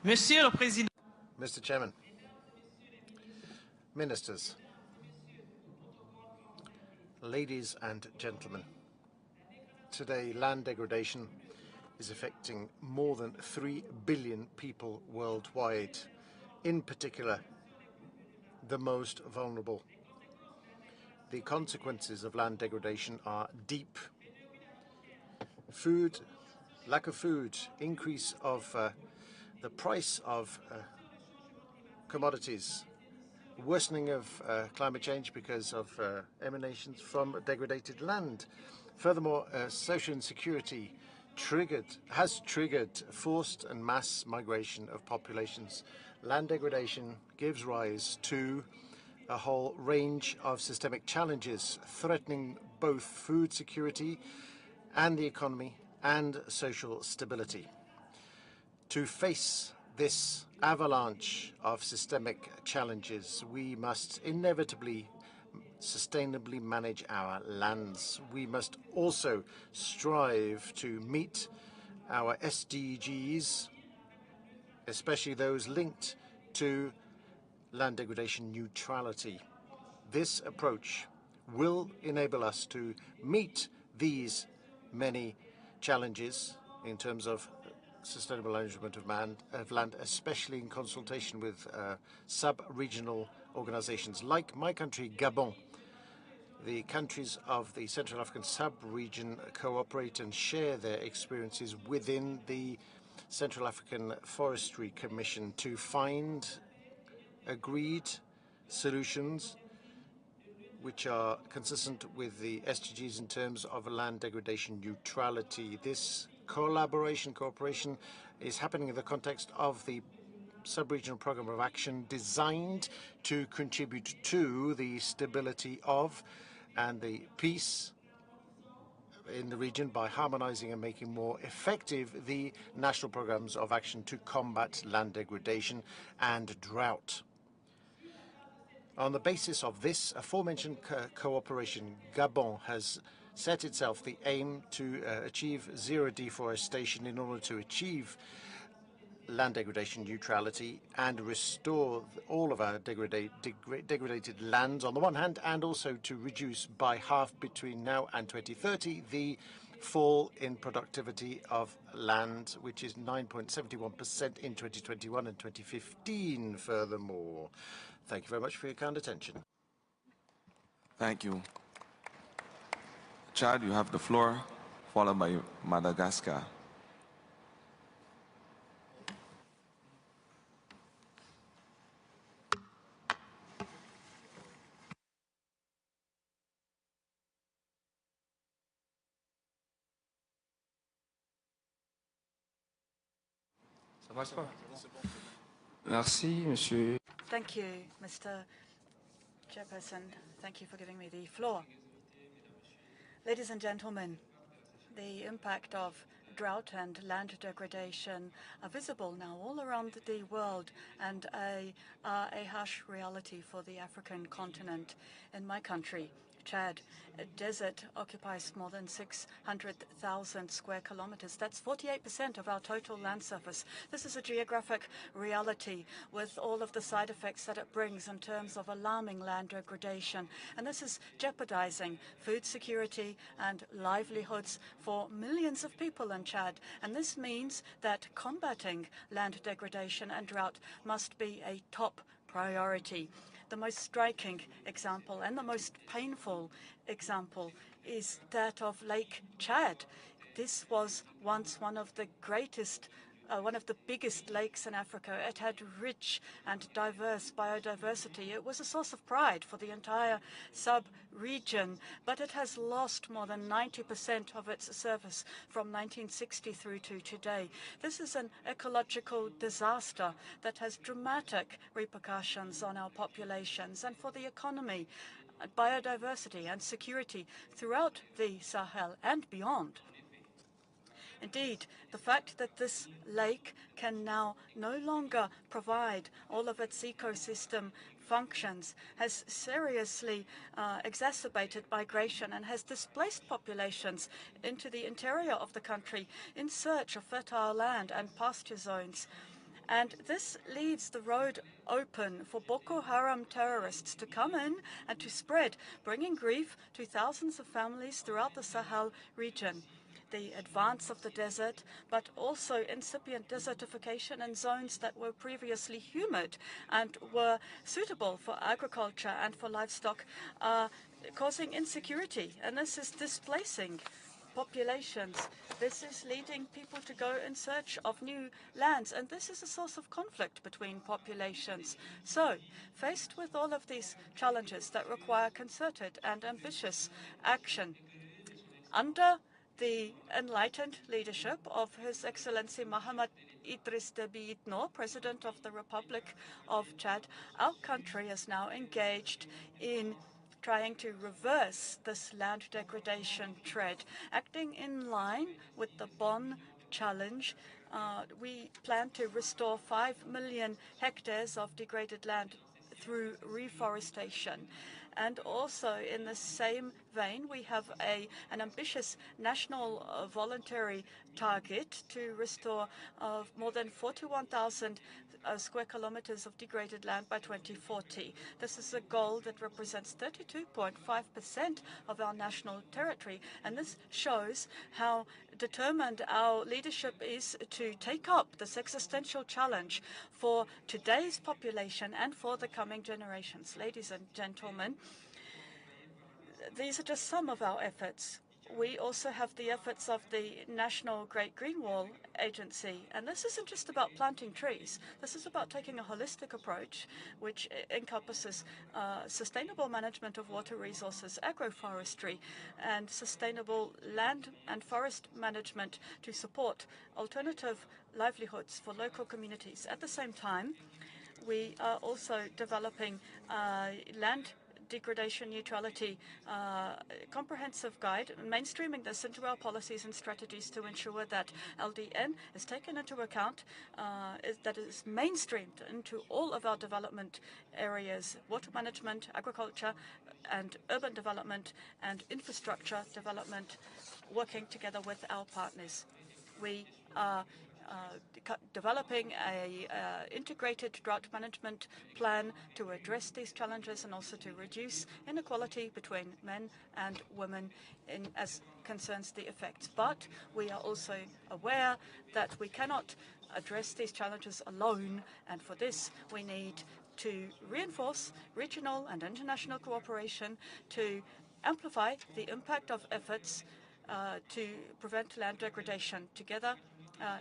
Monsieur le Président. Mr. Chairman, Ministers, ladies and gentlemen, today land degradation is affecting more than 3 billion people worldwide, in particular the most vulnerable. The consequences of land degradation are deep. Food, lack of food, increase of the price of commodities, worsening of climate change because of emanations from degraded land. Furthermore, social insecurity has triggered forced and mass migration of populations. Land degradation gives rise to a whole range of systemic challenges threatening both food security and the economy and social stability. To face this avalanche of systemic challenges, we must inevitably sustainably manage our lands. We must also strive to meet our SDGs, especially those linked to land degradation neutrality. This approach will enable us to meet these many challenges in terms of sustainable management of land, especially in consultation with sub-regional organizations like my country, Gabon. The countries of the Central African sub-region cooperate and share their experiences within the Central African Forestry Commission to find agreed solutions which are consistent with the SDGs in terms of land degradation neutrality. This cooperation is happening in the context of the sub-regional program of action designed to contribute to the stability of and the peace in the region by harmonizing and making more effective the national programs of action to combat land degradation and drought. On the basis of this aforementioned cooperation, Gabon has set itself the aim to achieve zero deforestation in order to achieve land degradation neutrality and restore all of our degraded lands on the one hand, and also to reduce by half between now and 2030 the fall in productivity of land, which is 9.71% in 2021 and 2015 furthermore. Thank you very much for your kind attention. Thank you. Chad, you have the floor, followed by Madagascar. Merci, Monsieur. Thank you, Mr. Chairperson. Thank you for giving me the floor. Ladies and gentlemen, the impact of drought and land degradation are visible now all around the world and are a harsh reality for the African continent. In my country, Chad, a desert occupies more than 600,000 square kilometers. That's 48% of our total land surface. This is a geographic reality with all of the side effects that it brings in terms of alarming land degradation. And this is jeopardizing food security and livelihoods for millions of people in Chad. And this means that combating land degradation and drought must be a top priority. The most striking example and the most painful example is that of Lake Chad. This was once one of the biggest lakes in Africa. It had rich and diverse biodiversity. It was a source of pride for the entire sub-region, but it has lost more than 90% of its surface from 1960 through to today. This is an ecological disaster that has dramatic repercussions on our populations and for the economy, biodiversity and security throughout the Sahel and beyond. Indeed, the fact that this lake can now no longer provide all of its ecosystem functions has seriously exacerbated migration and has displaced populations into the interior of the country in search of fertile land and pasture zones. And this leaves the road open for Boko Haram terrorists to come in and to spread, bringing grief to thousands of families throughout the Sahel region. The advance of the desert, but also incipient desertification in zones that were previously humid and were suitable for agriculture and for livestock, are causing insecurity, and this is displacing populations. This is leading people to go in search of new lands, and this is a source of conflict between populations. So, faced with all of these challenges that require concerted and ambitious action, under the enlightened leadership of His Excellency Mohamed Idriss Déby Itno, President of the Republic of Chad, our country is now engaged in trying to reverse this land degradation trend, acting in line with the Bonn Challenge we plan to restore 5 million hectares of degraded land through reforestation. And also, in the same vein, we have an ambitious national voluntary target to restore more than 41,000 square kilometers of degraded land by 2040. This is a goal that represents 32.5% of our national territory, and this shows how determined our leadership is to take up this existential challenge for today's population and for the coming generations. Ladies and gentlemen, these are just some of our efforts. We also have the efforts of the National Great Green Wall Agency. And this isn't just about planting trees. This is about taking a holistic approach, which encompasses sustainable management of water resources, agroforestry, and sustainable land and forest management to support alternative livelihoods for local communities. At the same time, we are also developing land degradation neutrality comprehensive guide, mainstreaming this into our policies and strategies to ensure that LDN is taken into account, that is mainstreamed into all of our development areas, water management, agriculture, and urban development, and infrastructure development, working together with our partners. We are developing an integrated drought management plan to address these challenges and also to reduce inequality between men and women as concerns the effects. But we are also aware that we cannot address these challenges alone, and for this we need to reinforce regional and international cooperation to amplify the impact of efforts to prevent land degradation. Together,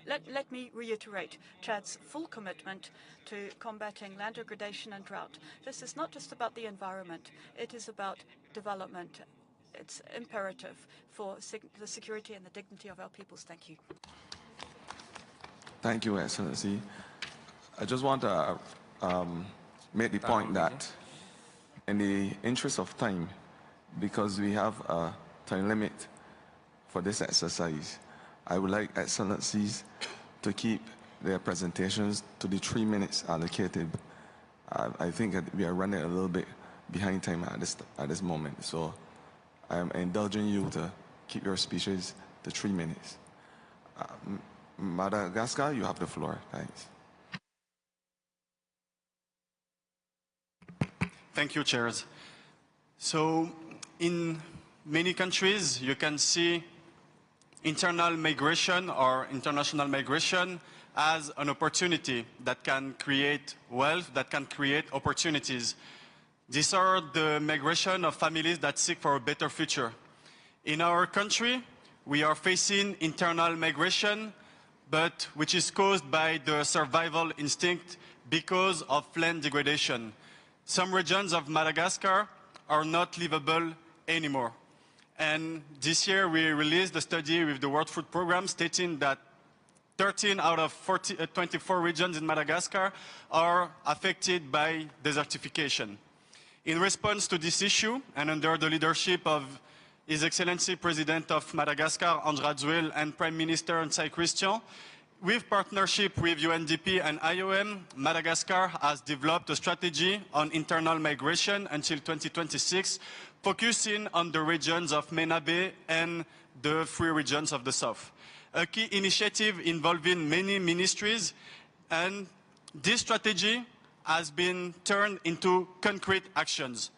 let me reiterate Chad's full commitment to combating land degradation and drought. This is not just about the environment. It is about development. It's imperative for the security and the dignity of our peoples. Thank you. Thank you, Excellency. I just want to make the point that in the interest of time, because we have a time limit for this exercise, I would like Excellencies to keep their presentations to the 3 minutes allocated. I think that we are running a little bit behind time at this moment, so I am indulging you to keep your speeches to 3 minutes. Madagascar, you have the floor. Thanks. Thank you, chairs. So, in many countries, you can see internal migration or international migration as an opportunity that can create wealth, that can create opportunities. These are the migration of families that seek for a better future. In our country, we are facing internal migration, but which is caused by the survival instinct because of land degradation. Some regions of Madagascar are not livable anymore. And this year we released a study with the World Food Programme stating that 13 out of 24 regions in Madagascar are affected by desertification. In response to this issue, and under the leadership of His Excellency President of Madagascar, André Rajoelina, and Prime Minister Nsai Christian, with partnership with UNDP and IOM, Madagascar has developed a strategy on internal migration until 2026, focusing on the regions of Mena Bay and the 3 regions of the south. A key initiative involving many ministries, and this strategy has been turned into concrete actions.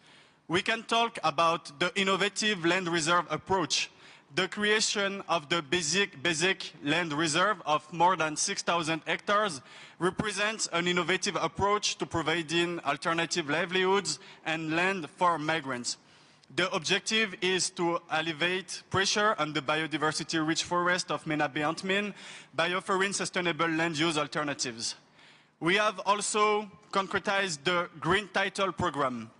We can talk about the innovative land reserve approach. The creation of the basic land reserve of more than 6,000 hectares represents an innovative approach to providing alternative livelihoods and land for migrants. The objective is to alleviate pressure on the biodiversity-rich forest of Mena Bay and Min by offering sustainable land use alternatives. We have also concretized the Green Title Program.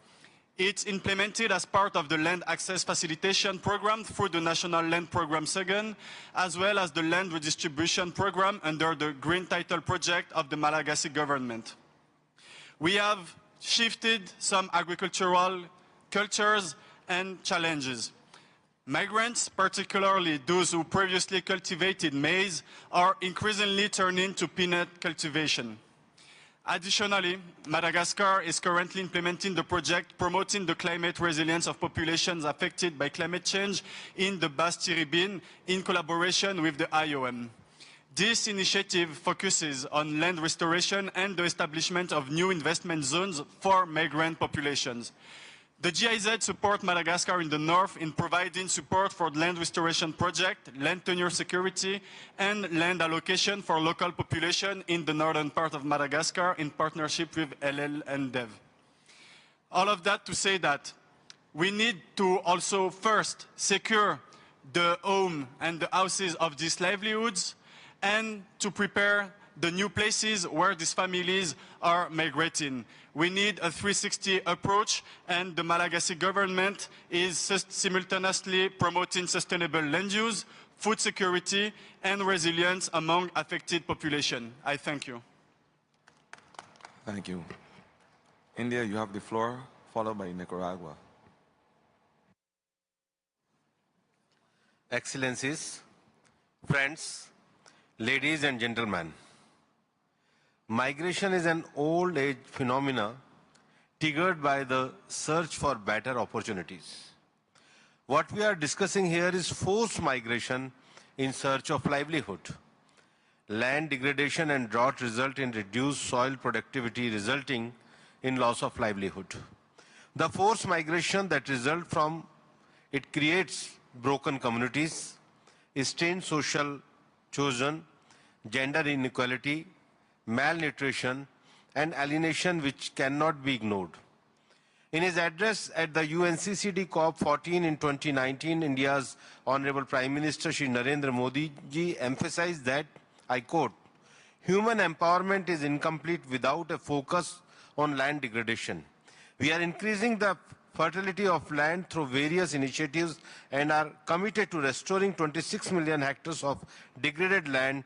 It's implemented as part of the Land Access Facilitation Program through the National Land Program Second, as well as the Land Redistribution Program under the Green Title Project of the Malagasy government. We have shifted some agricultural cultures and challenges. Migrants, particularly those who previously cultivated maize, are increasingly turning to peanut cultivation. Additionally, Madagascar is currently implementing the project promoting the climate resilience of populations affected by climate change in the Bas-Tiribin in collaboration with the IOM. This initiative focuses on land restoration and the establishment of new investment zones for migrant populations. The GIZ supports Madagascar in the north in providing support for the land restoration project, land tenure security, and land allocation for local population in the northern part of Madagascar in partnership with LL and DEV. All of that to say that we need to also first secure the home and the houses of these livelihoods and to prepare the new places where these families are migrating. We need a 360 approach, and the Malagasy government is simultaneously promoting sustainable land use, food security, and resilience among affected population. I thank you. Thank you. India, you have the floor, followed by Nicaragua. Excellencies, friends, ladies and gentlemen, migration is an old-age phenomenon triggered by the search for better opportunities. What we are discussing here is forced migration in search of livelihood. Land degradation and drought result in reduced soil productivity, resulting in loss of livelihood. The forced migration that results from it creates broken communities, strained social cohesion, gender inequality, malnutrition, and alienation which cannot be ignored. In his address at the UNCCD COP14 in 2019, India's Honorable Prime Minister Shri Narendra Modi ji emphasized that, I quote, "Human empowerment is incomplete without a focus on land degradation. We are increasing the fertility of land through various initiatives and are committed to restoring 26 million hectares of degraded land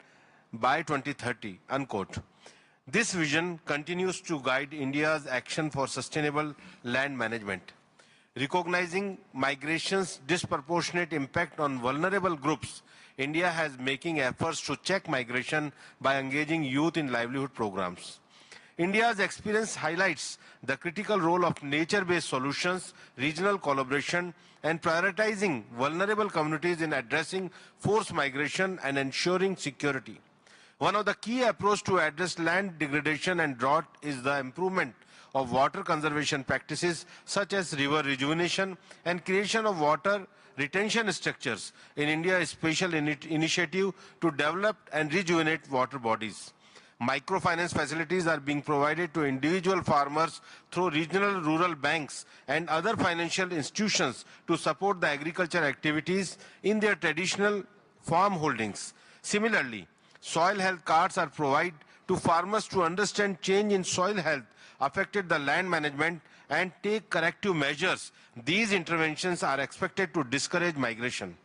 by 2030, unquote. This vision continues to guide India's action for sustainable land management. Recognizing migration's disproportionate impact on vulnerable groups, India has making efforts to check migration by engaging youth in livelihood programs. India's experience highlights the critical role of nature-based solutions, regional collaboration, and prioritizing vulnerable communities in addressing forced migration and ensuring security. One of the key approaches to address land degradation and drought is the improvement of water conservation practices such as river rejuvenation and creation of water retention structures. In India, a special initiative to develop and rejuvenate water bodies. Microfinance facilities are being provided to individual farmers through regional rural banks and other financial institutions to support the agricultural activities in their traditional farm holdings. Similarly, soil health cards are provided to farmers to understand change in soil health affected the land management and take corrective measures. These interventions are expected to discourage migration.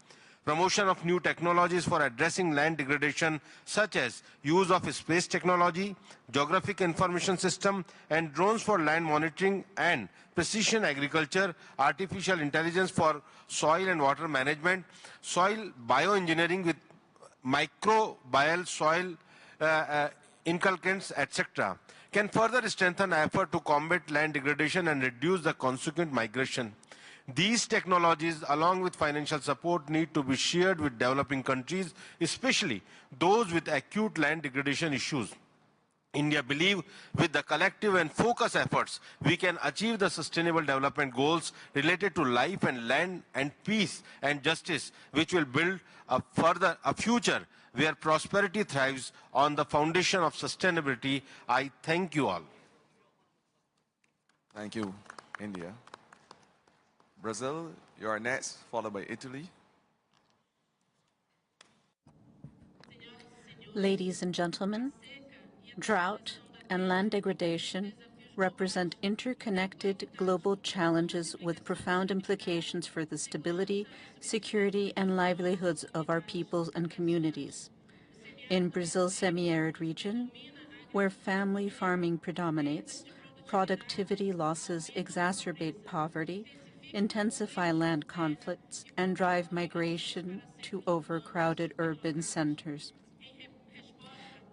Promotion of new technologies for addressing land degradation, such as use of space technology, geographic information system, and drones for land monitoring and precision agriculture, artificial intelligence for soil and water management, soil bioengineering with microbial soil inculcants, etc., can further strengthen effort to combat land degradation and reduce the consequent migration. These technologies, along with financial support, need to be shared with developing countries, especially those with acute land degradation issues. India believes with the collective and focused efforts, we can achieve the sustainable development goals related to life and land and peace and justice, which will build a future where prosperity thrives on the foundation of sustainability. I thank you all. Thank you, India. Brazil, you are next, followed by Italy. Ladies and gentlemen, drought and land degradation represent interconnected global challenges with profound implications for the stability, security, and livelihoods of our peoples and communities. In Brazil's semi-arid region, where family farming predominates, productivity losses exacerbate poverty, intensify land conflicts, and drive migration to overcrowded urban centers.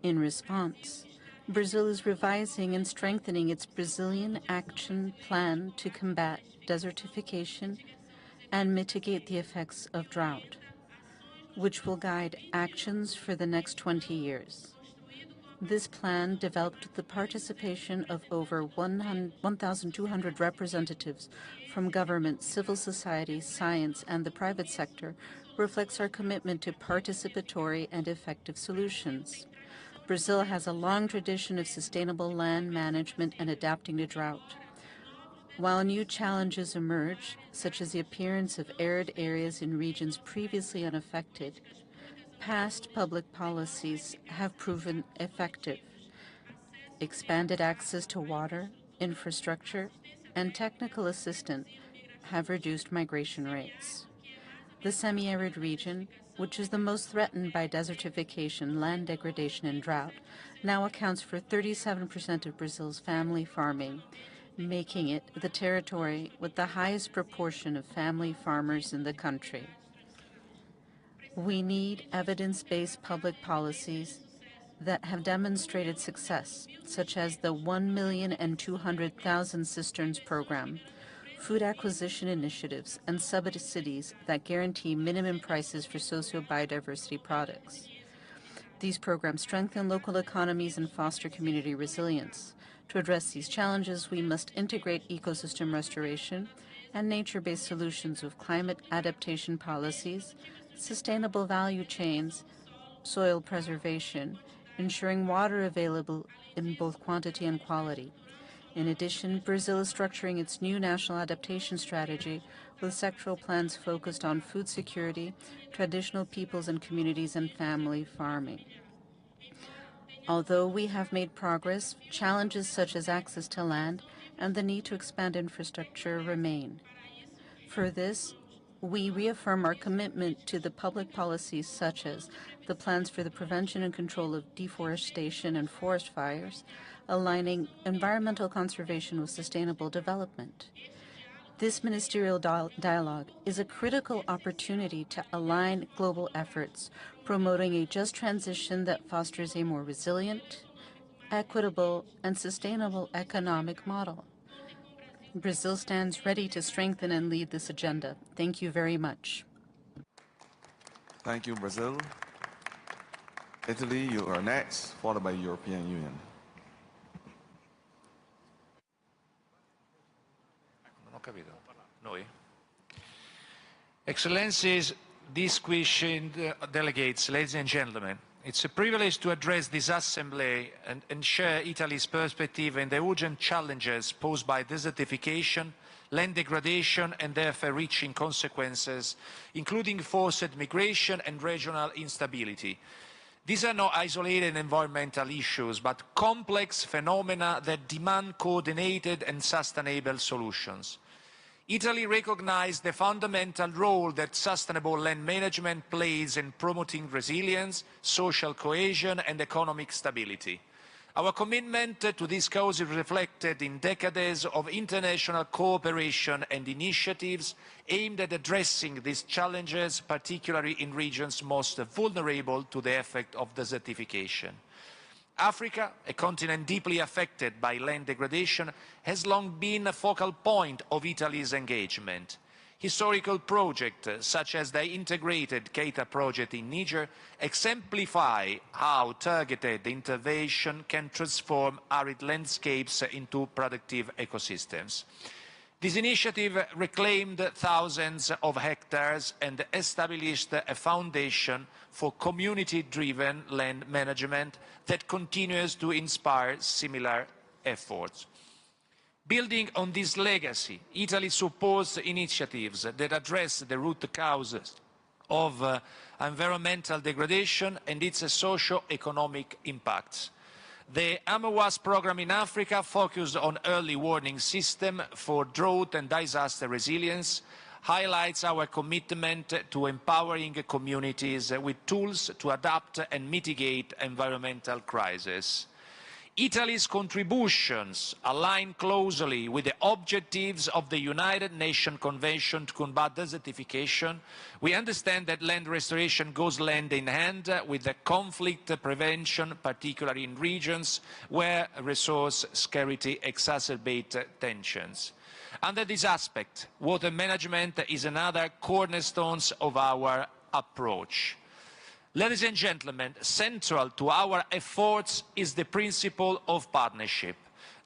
In response, Brazil is revising and strengthening its Brazilian Action Plan to combat desertification and mitigate the effects of drought, which will guide actions for the next 20 years. This plan, developed with the participation of over 1,200 representatives from government, civil society, science, and the private sector, reflects our commitment to participatory and effective solutions. Brazil has a long tradition of sustainable land management and adapting to drought. While new challenges emerge, such as the appearance of arid areas in regions previously unaffected, past public policies have proven effective. Expanded access to water, infrastructure, and technical assistance have reduced migration rates. The semi-arid region, which is the most threatened by desertification, land degradation, and drought, now accounts for 37% of Brazil's family farming, making it the territory with the highest proportion of family farmers in the country. We need evidence-based public policies that have demonstrated success, such as the 1,200,000 cisterns program, food acquisition initiatives, and subsidies that guarantee minimum prices for socio-biodiversity products. These programs strengthen local economies and foster community resilience. To address these challenges, we must integrate ecosystem restoration and nature-based solutions with climate adaptation policies, sustainable value chains, soil preservation, ensuring water available in both quantity and quality. In addition, Brazil is structuring its new national adaptation strategy with sectoral plans focused on food security, traditional peoples and communities, and family farming. Although we have made progress, challenges such as access to land and the need to expand infrastructure remain. For this, we reaffirm our commitment to the public policies such as the plans for the prevention and control of deforestation and forest fires, aligning environmental conservation with sustainable development. This ministerial dialogue is a critical opportunity to align global efforts, promoting a just transition that fosters a more resilient, equitable, and sustainable economic model. Brazil stands ready to strengthen and lead this agenda. Thank you very much. Thank you, Brazil. Italy, you are next, followed by European Union. Excellencies, distinguished delegates, ladies and gentlemen, it's a privilege to address this assembly and share Italy's perspective and the urgent challenges posed by desertification, land degradation, and their far-reaching consequences, including forced migration and regional instability. These are not isolated environmental issues, but complex phenomena that demand coordinated and sustainable solutions. Italy recognized the fundamental role that sustainable land management plays in promoting resilience, social cohesion, and economic stability. Our commitment to this cause is reflected in decades of international cooperation and initiatives aimed at addressing these challenges, particularly in regions most vulnerable to the effect of desertification. Africa, a continent deeply affected by land degradation, has long been a focal point of Italy's engagement. Historical projects, such as the integrated Keita project in Niger, exemplify how targeted intervention can transform arid landscapes into productive ecosystems. This initiative reclaimed thousands of hectares and established a foundation for community-driven land management that continues to inspire similar efforts. Building on this legacy, Italy supports initiatives that address the root causes of environmental degradation and its socio-economic impacts. The AMAWAS program in Africa focused on early warning system for drought and disaster resilience, highlights our commitment to empowering communities with tools to adapt and mitigate environmental crises. Italy's contributions align closely with the objectives of the United Nations Convention to combat desertification. We understand that land restoration goes hand in hand with the conflict prevention, particularly in regions where resource scarcity exacerbates tensions. Under this aspect, water management is another cornerstone of our approach. Ladies and gentlemen, central to our efforts is the principle of partnership.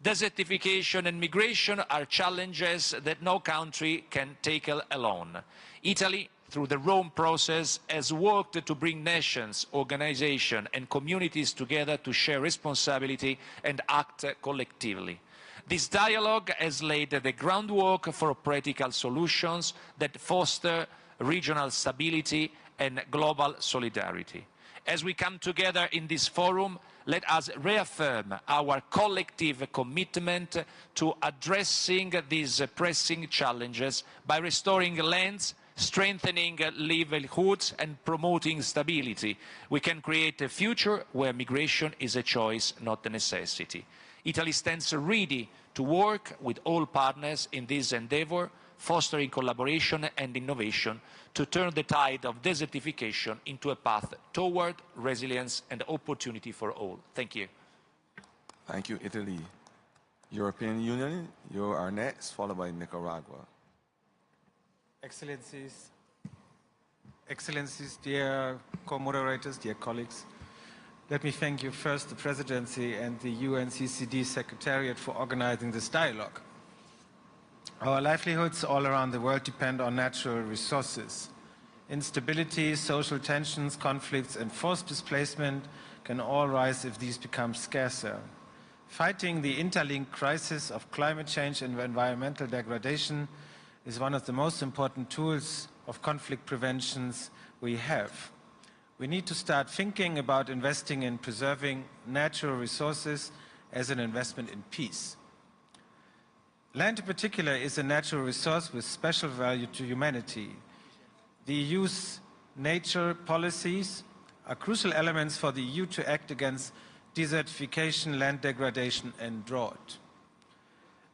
Desertification and migration are challenges that no country can tackle alone. Italy, through the Rome process, has worked to bring nations, organizations and communities together to share responsibility and act collectively. This dialogue has laid the groundwork for practical solutions that foster regional stability and global solidarity. As we come together in this forum, let us reaffirm our collective commitment to addressing these pressing challenges by restoring lands, strengthening livelihoods and promoting stability. We can create a future where migration is a choice, not a necessity. Italy stands ready to work with all partners in this endeavor, fostering collaboration and innovation to turn the tide of desertification into a path toward resilience and opportunity for all. Thank you. Thank you, Italy. European Union, you are next, followed by Nicaragua. Excellencies, dear co-moderators, dear colleagues, let me thank you first, the Presidency and the UNCCD Secretariat for organizing this dialogue. Our livelihoods all around the world depend on natural resources. Instability, social tensions, conflicts, and forced displacement can all rise if these become scarcer. Fighting the interlinked crisis of climate change and environmental degradation is one of the most important tools of conflict prevention we have. We need to start thinking about investing in preserving natural resources as an investment in peace. Land in particular is a natural resource with special value to humanity. The EU's nature policies are crucial elements for the EU to act against desertification, land degradation and drought.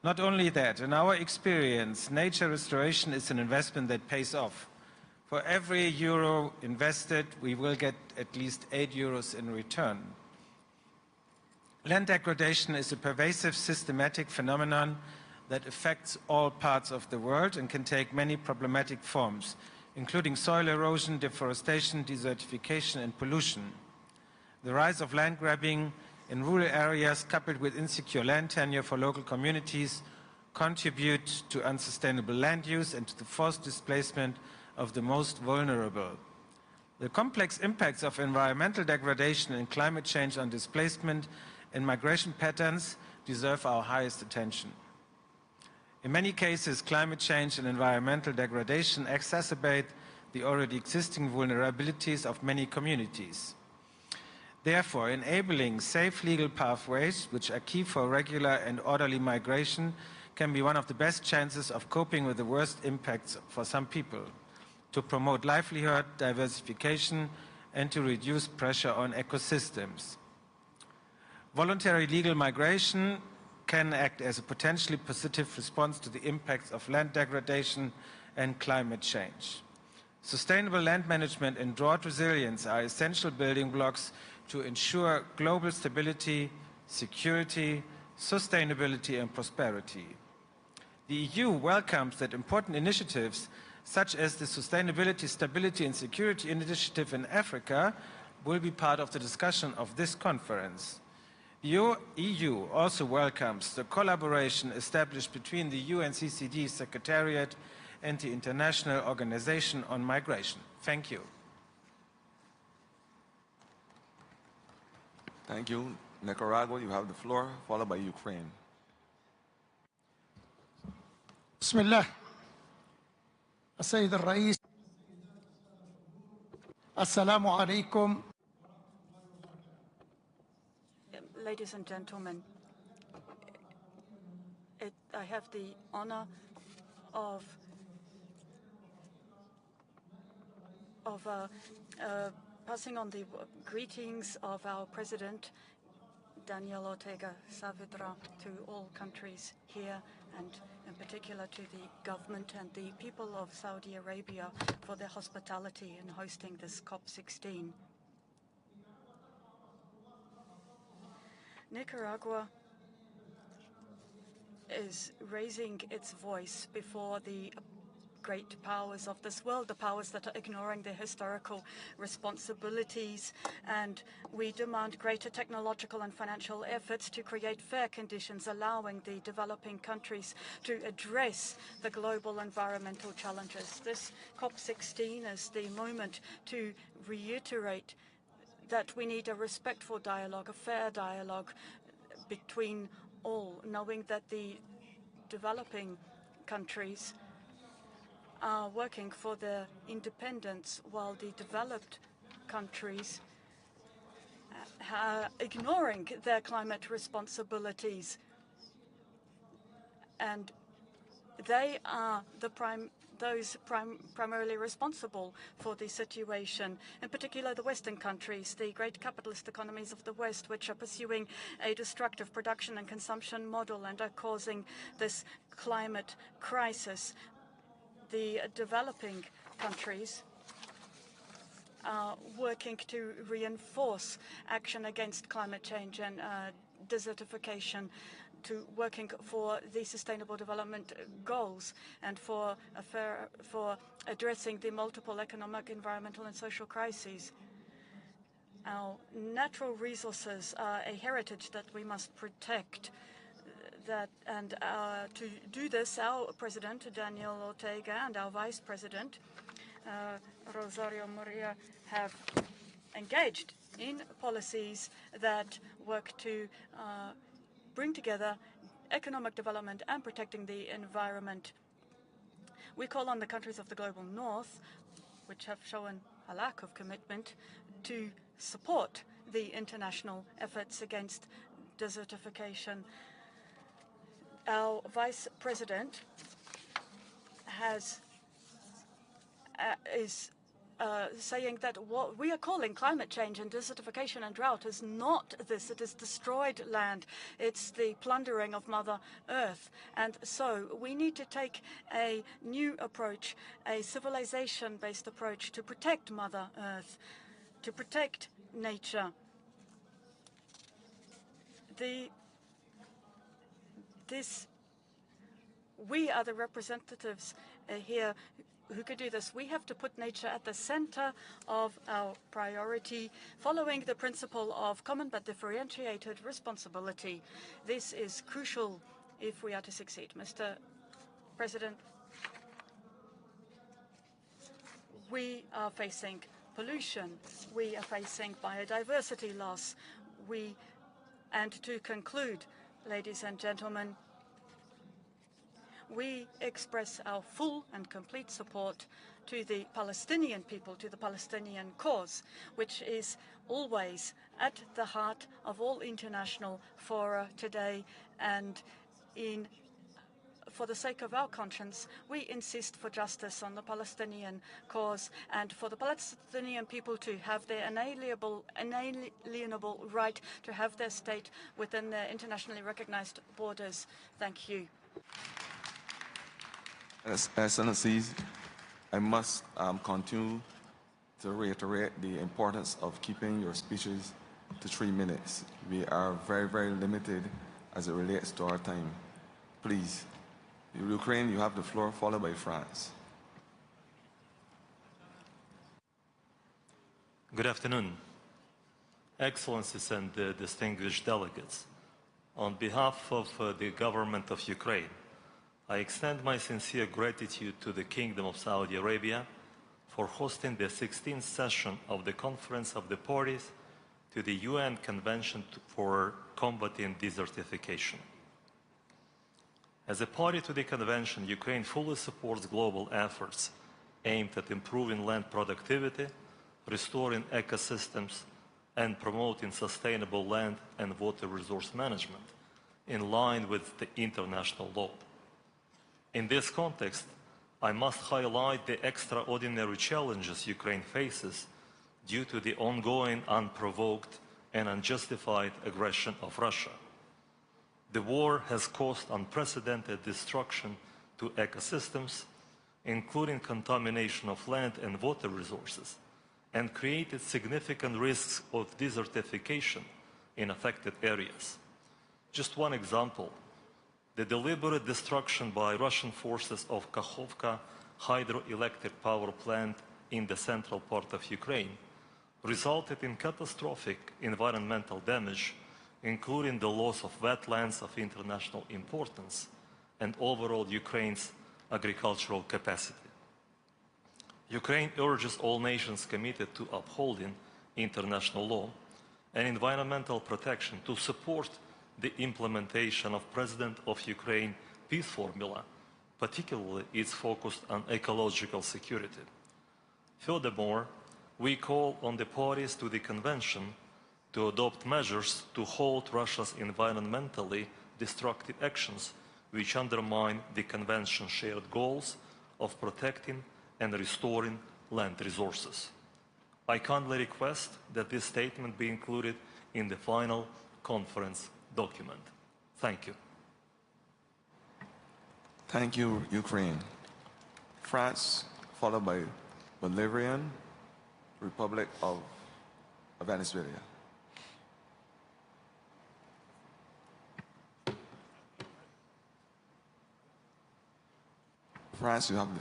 Not only that, in our experience, nature restoration is an investment that pays off. For every euro invested, we will get at least 8 euros in return. Land degradation is a pervasive, systematic phenomenon that affects all parts of the world and can take many problematic forms, including soil erosion, deforestation, desertification, and pollution. The rise of land grabbing in rural areas, coupled with insecure land tenure for local communities, contribute to unsustainable land use and to the forced displacement of the most vulnerable. The complex impacts of environmental degradation and climate change on displacement and migration patterns deserve our highest attention. In many cases, climate change and environmental degradation exacerbate the already existing vulnerabilities of many communities. Therefore, enabling safe legal pathways, which are key for regular and orderly migration, can be one of the best chances of coping with the worst impacts for some people, to promote livelihood, diversification, and to reduce pressure on ecosystems. Voluntary legal migration can act as a potentially positive response to the impacts of land degradation and climate change. Sustainable land management and drought resilience are essential building blocks to ensure global stability, security, sustainability, and prosperity. The EU welcomes that important initiatives such as the Sustainability, Stability and Security Initiative in Africa will be part of the discussion of this conference. The EU also welcomes the collaboration established between the UNCCD Secretariat and the International Organization on Migration. Thank you. Thank you. Nicaragua, you have the floor, followed by Ukraine. بسم الله السيد الرئيس السلام عليكم. Ladies and gentlemen, I have the honor of passing on the greetings of our President, Daniel Ortega Saavedra, to all countries here, and in particular to the government and the people of Saudi Arabia for their hospitality in hosting this COP16. Nicaragua is raising its voice before the great powers of this world, the powers that are ignoring their historical responsibilities, and we demand greater technological and financial efforts to create fair conditions, allowing the developing countries to address the global environmental challenges. This COP16 is the moment to reiterate that we need a respectful dialogue, a fair dialogue between all, knowing that the developing countries are working for their independence, while the developed countries are ignoring their climate responsibilities. And they are primarily responsible for the situation, in particular the Western countries, the great capitalist economies of the West, which are pursuing a destructive production and consumption model and are causing this climate crisis. The developing countries are working to reinforce action against climate change and desertification, to working for the Sustainable Development Goals and for addressing the multiple economic, environmental and social crises. Our natural resources are a heritage that we must protect. To do this, our President, Daniel Ortega, and our Vice President, Rosario Murillo, have engaged in policies that work to bring together economic development and protecting the environment. We call on the countries of the Global North, which have shown a lack of commitment, to support the international efforts against desertification. Our Vice President is saying that what we are calling climate change and desertification and drought is not this. It is destroyed land. It's the plundering of Mother Earth. And so we need to take a new approach, a civilization-based approach to protect Mother Earth, to protect nature. We are the representatives here who could do this. We have to put nature at the center of our priority, following the principle of common but differentiated responsibility. This is crucial if we are to succeed. Mr. President, we are facing pollution. We are facing biodiversity loss. And to conclude, ladies and gentlemen, we express our full and complete support to the Palestinian people, to the Palestinian cause, which is always at the heart of all international fora today. And for the sake of our conscience, we insist for justice on the Palestinian cause and for the Palestinian people to have their inalienable right to have their state within their internationally recognized borders. Thank you. Excellencies, I must continue to reiterate the importance of keeping your speeches to 3 minutes. We are very, very limited as it relates to our time. Please, Ukraine, you have the floor, followed by France. Good afternoon, Excellencies and distinguished delegates. On behalf of the government of Ukraine, I extend my sincere gratitude to the Kingdom of Saudi Arabia for hosting the 16th session of the Conference of the Parties to the UN Convention for Combating Desertification. As a party to the convention, Ukraine fully supports global efforts aimed at improving land productivity, restoring ecosystems, and promoting sustainable land and water resource management in line with the international law. In this context, I must highlight the extraordinary challenges Ukraine faces due to the ongoing, unprovoked, and unjustified aggression of Russia. The war has caused unprecedented destruction to ecosystems, including contamination of land and water resources, and created significant risks of desertification in affected areas. Just one example, the deliberate destruction by Russian forces of Kakhovka hydroelectric power plant in the central part of Ukraine resulted in catastrophic environmental damage, including the loss of wetlands of international importance and overall Ukraine's agricultural capacity. Ukraine urges all nations committed to upholding international law and environmental protection to support the implementation of President of Ukraine peace formula, particularly its focus on ecological security. Furthermore, we call on the parties to the Convention to adopt measures to halt Russia's environmentally destructive actions which undermine the Convention's shared goals of protecting and restoring land resources. I kindly request that this statement be included in the final conference document. Thank you. Thank you, Ukraine. France, followed by Bolivarian Republic of Venezuela. France, you have the...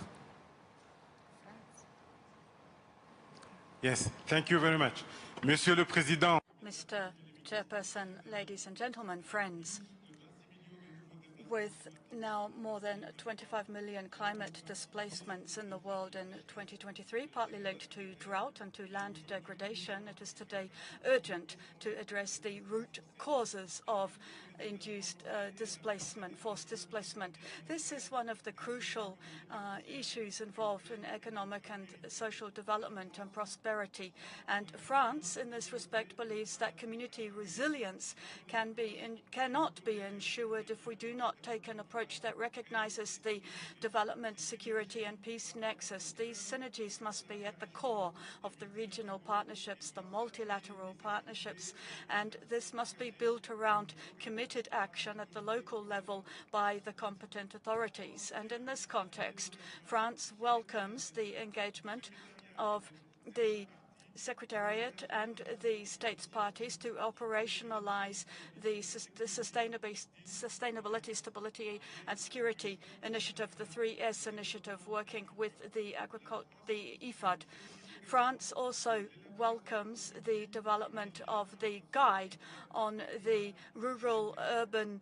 Yes, thank you very much. Monsieur le Président. Mr. Chairperson, ladies and gentlemen, friends, with now more than 25 million climate displacements in the world in 2023, partly linked to drought and to land degradation, it is today urgent to address the root causes of induced displacement, forced displacement. This is one of the crucial issues involved in economic and social development and prosperity. And France, in this respect, believes that community resilience cannot be ensured if we do not take an approach that recognizes the development, security, and peace nexus. These synergies must be at the core of the regional partnerships, the multilateral partnerships, and this must be built around committed action at the local level by the competent authorities. And in this context, France welcomes the engagement of the Secretariat and the states parties to operationalize the Sustainability, Stability and Security Initiative, the 3S initiative, working with the IFAD. France also welcomes the development of the guide on the rural-urban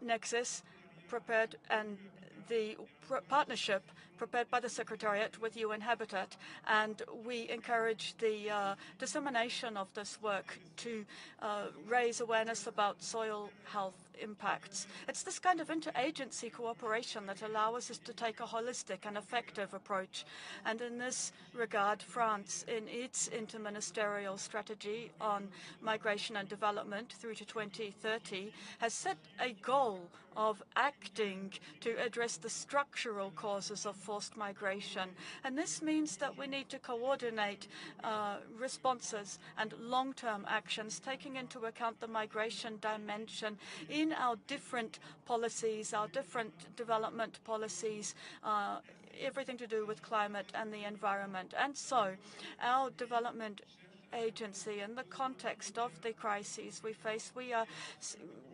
nexus prepared and the partnership prepared by the Secretariat with UN Habitat, and we encourage the dissemination of this work to raise awareness about soil health impacts. It's this kind of interagency cooperation that allows us to take a holistic and effective approach. And in this regard, France, in its interministerial strategy on migration and development through to 2030, has set a goal of acting to address the structural causes of forced migration. And this means that we need to coordinate responses and long-term actions, taking into account the migration dimension in our different policies, our different development policies, everything to do with climate and the environment. And so our development agency, in the context of the crises we face, we are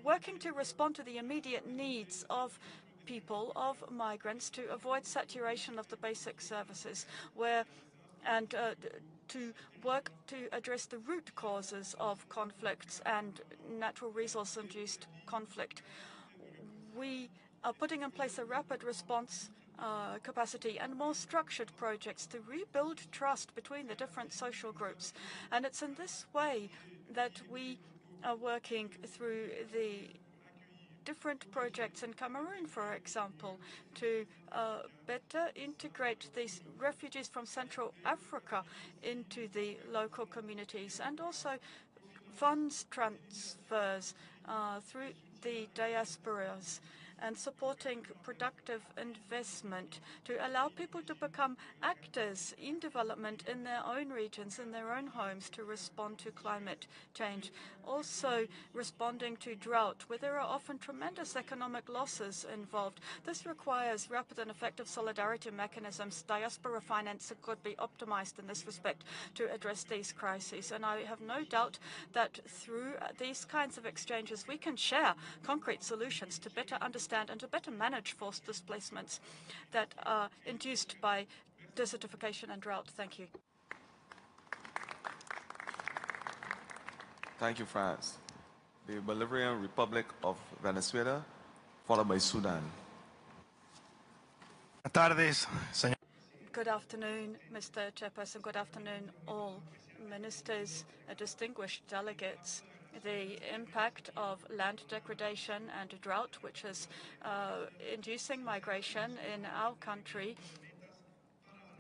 working to respond to the immediate needs of people, of migrants, to avoid saturation of the basic services, to work to address the root causes of conflicts and natural resource-induced conflict. We are putting in place a rapid response capacity and more structured projects to rebuild trust between the different social groups. And it's in this way that we are working through the different projects in Cameroon, for example, to better integrate these refugees from Central Africa into the local communities, and also funds transfers through the diasporas. and supporting productive investment to allow people to become actors in development in their own regions, in their own homes, to respond to climate change. Also responding to drought, where there are often tremendous economic losses involved. This requires rapid and effective solidarity mechanisms. Diaspora finance could be optimized in this respect to address these crises. And I have no doubt that through these kinds of exchanges, we can share concrete solutions to better understand and to better manage forced displacements that are induced by desertification and drought. Thank you. Thank you, France. The Bolivarian Republic of Venezuela, followed by Sudan. Good afternoon, Mr. Chairperson. Good afternoon, all ministers, distinguished delegates. The impact of land degradation and drought, which is inducing migration in our country,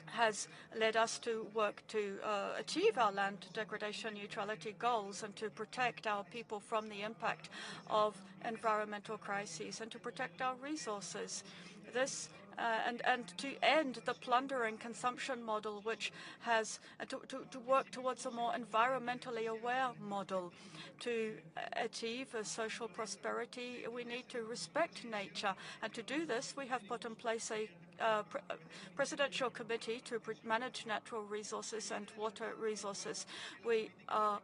has led us to work to achieve our land degradation neutrality goals and to protect our people from the impact of environmental crises and to protect our resources. This and to end the plundering consumption model, which has to work towards a more environmentally aware model. To achieve a social prosperity, we need to respect nature, and to do this, we have put in place a presidential committee to manage natural resources and water resources. We are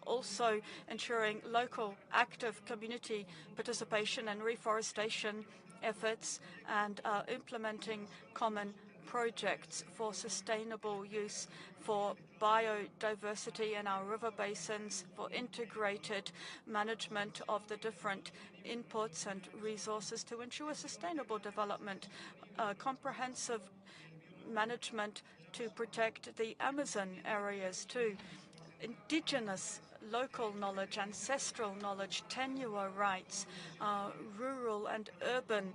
also ensuring local active community participation and reforestation efforts and implementing common projects for sustainable use, for biodiversity in our river basins, for integrated management of the different inputs and resources to ensure sustainable development, comprehensive management to protect the Amazon areas too, indigenous local knowledge, ancestral knowledge, tenure rights, rural and urban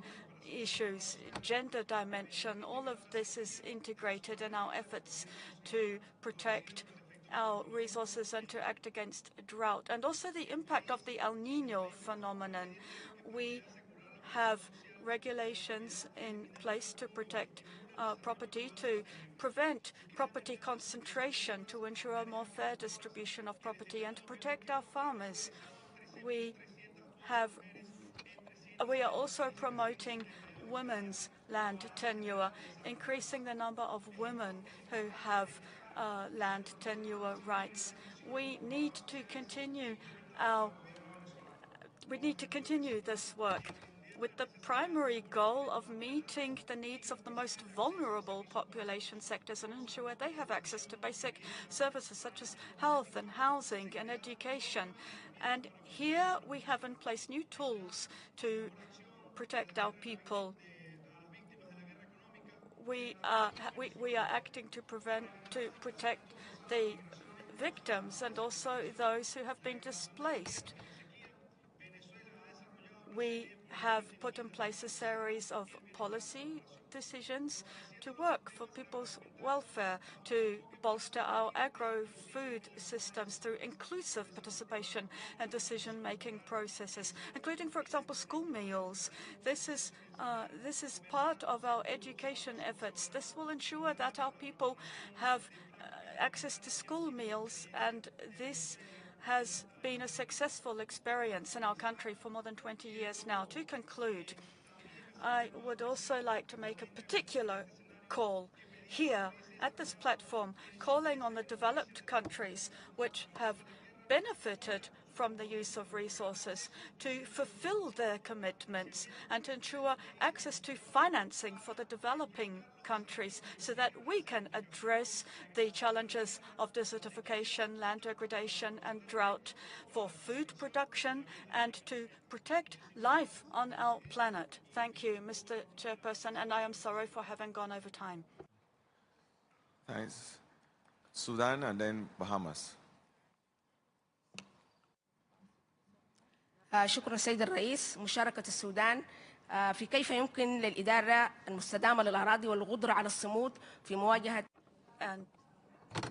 issues, gender dimension. All of this is integrated in our efforts to protect our resources and to act against drought. And also the impact of the El Niño phenomenon. We have regulations in place to protect property, to prevent property concentration, to ensure a more fair distribution of property, and to protect our farmers. We are also promoting women's land tenure, increasing the number of women who have land tenure rights. We need to continue this work with the primary goal of meeting the needs of the most vulnerable population sectors and ensure they have access to basic services such as health and housing and education. And here we have in place new tools to protect our people. We are acting to protect the victims and also those who have been displaced. We have put in place a series of policy decisions to work for people's welfare, to bolster our agro-food systems through inclusive participation and decision-making processes, including, for example, school meals. This is part of our education efforts. This will ensure that our people have access to school meals, and this has been a successful experience in our country for more than 20 years now. To conclude, I would also like to make a particular call here at this platform, calling on the developed countries which have benefited from the use of resources to fulfill their commitments and to ensure access to financing for the developing countries so that we can address the challenges of desertification, land degradation and drought for food production and to protect life on our planet. Thank you, Mr. Chairperson, and I am sorry for having gone over time. Thanks. Sudan and then Bahamas. شكرا سيد الرئيس. مشاركة السودان في كيف يمكن للإدارة المستدامة للأراضي والقدرة على الصمود في مواجهة. And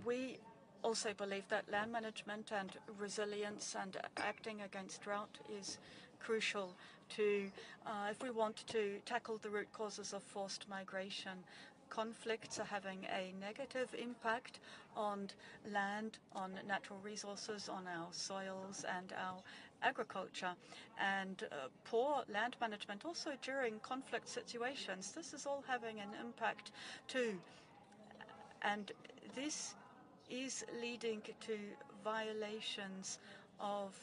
we also believe that land management and resilience and acting against drought is crucial to, if we want to tackle the root causes of forced migration. Conflicts are having a negative impact on land, on natural resources, on our soils and our agriculture, and poor land management also during conflict situations. This is all having an impact too, and this is leading to violations of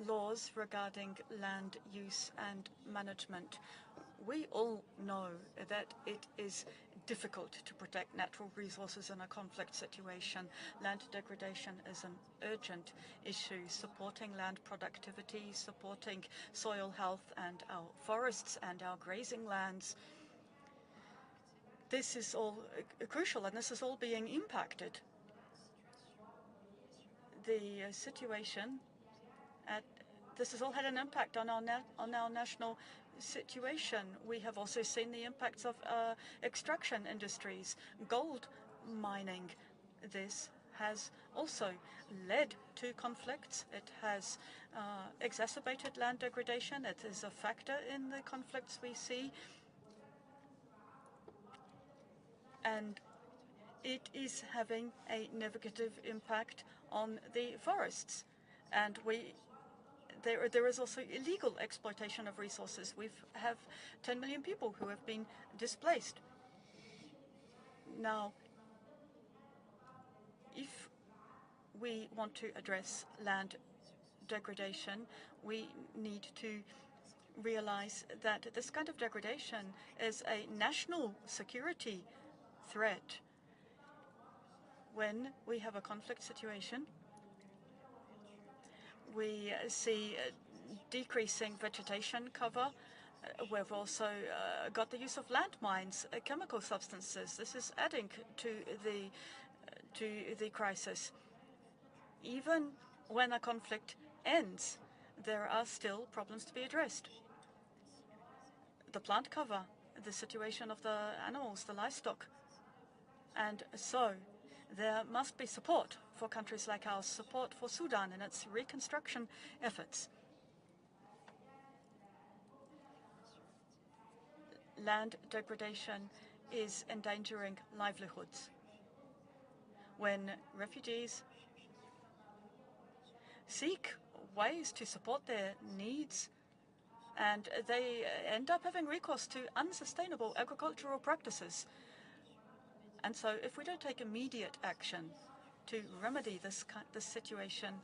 laws regarding land use and management. We all know that it is difficult to protect natural resources in a conflict situation. Land degradation is an urgent issue. Supporting land productivity, supporting soil health and our forests and our grazing lands. This is all crucial, and this is all being impacted. The situation this has all had an impact on our national situation. We have also seen the impacts of extraction industries, gold mining. This has also led to conflicts. It has exacerbated land degradation. It is a factor in the conflicts we see. And it is having a negative impact on the forests. And there is also illegal exploitation of resources. We have 10 million people who have been displaced. Now, if we want to address land degradation, we need to realize that this kind of degradation is a national security threat. When we have a conflict situation, we see decreasing vegetation cover. We've also got the use of landmines, chemical substances. This is adding to the crisis. Even when a conflict ends, there are still problems to be addressed. The plant cover, the situation of the animals, the livestock. And so there must be support for countries like ours, support for Sudan and its reconstruction efforts. Land degradation is endangering livelihoods. When refugees seek ways to support their needs, and they end up having recourse to unsustainable agricultural practices. And so if we don't take immediate action to remedy this situation,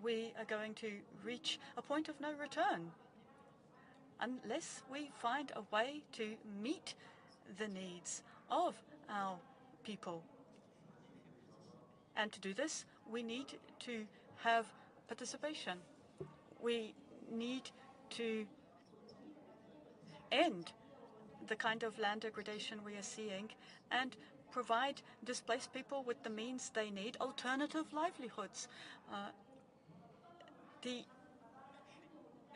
we are going to reach a point of no return unless we find a way to meet the needs of our people. And to do this, we need to have participation. We need to end the kind of land degradation we are seeing and provide displaced people with the means they need, alternative livelihoods. The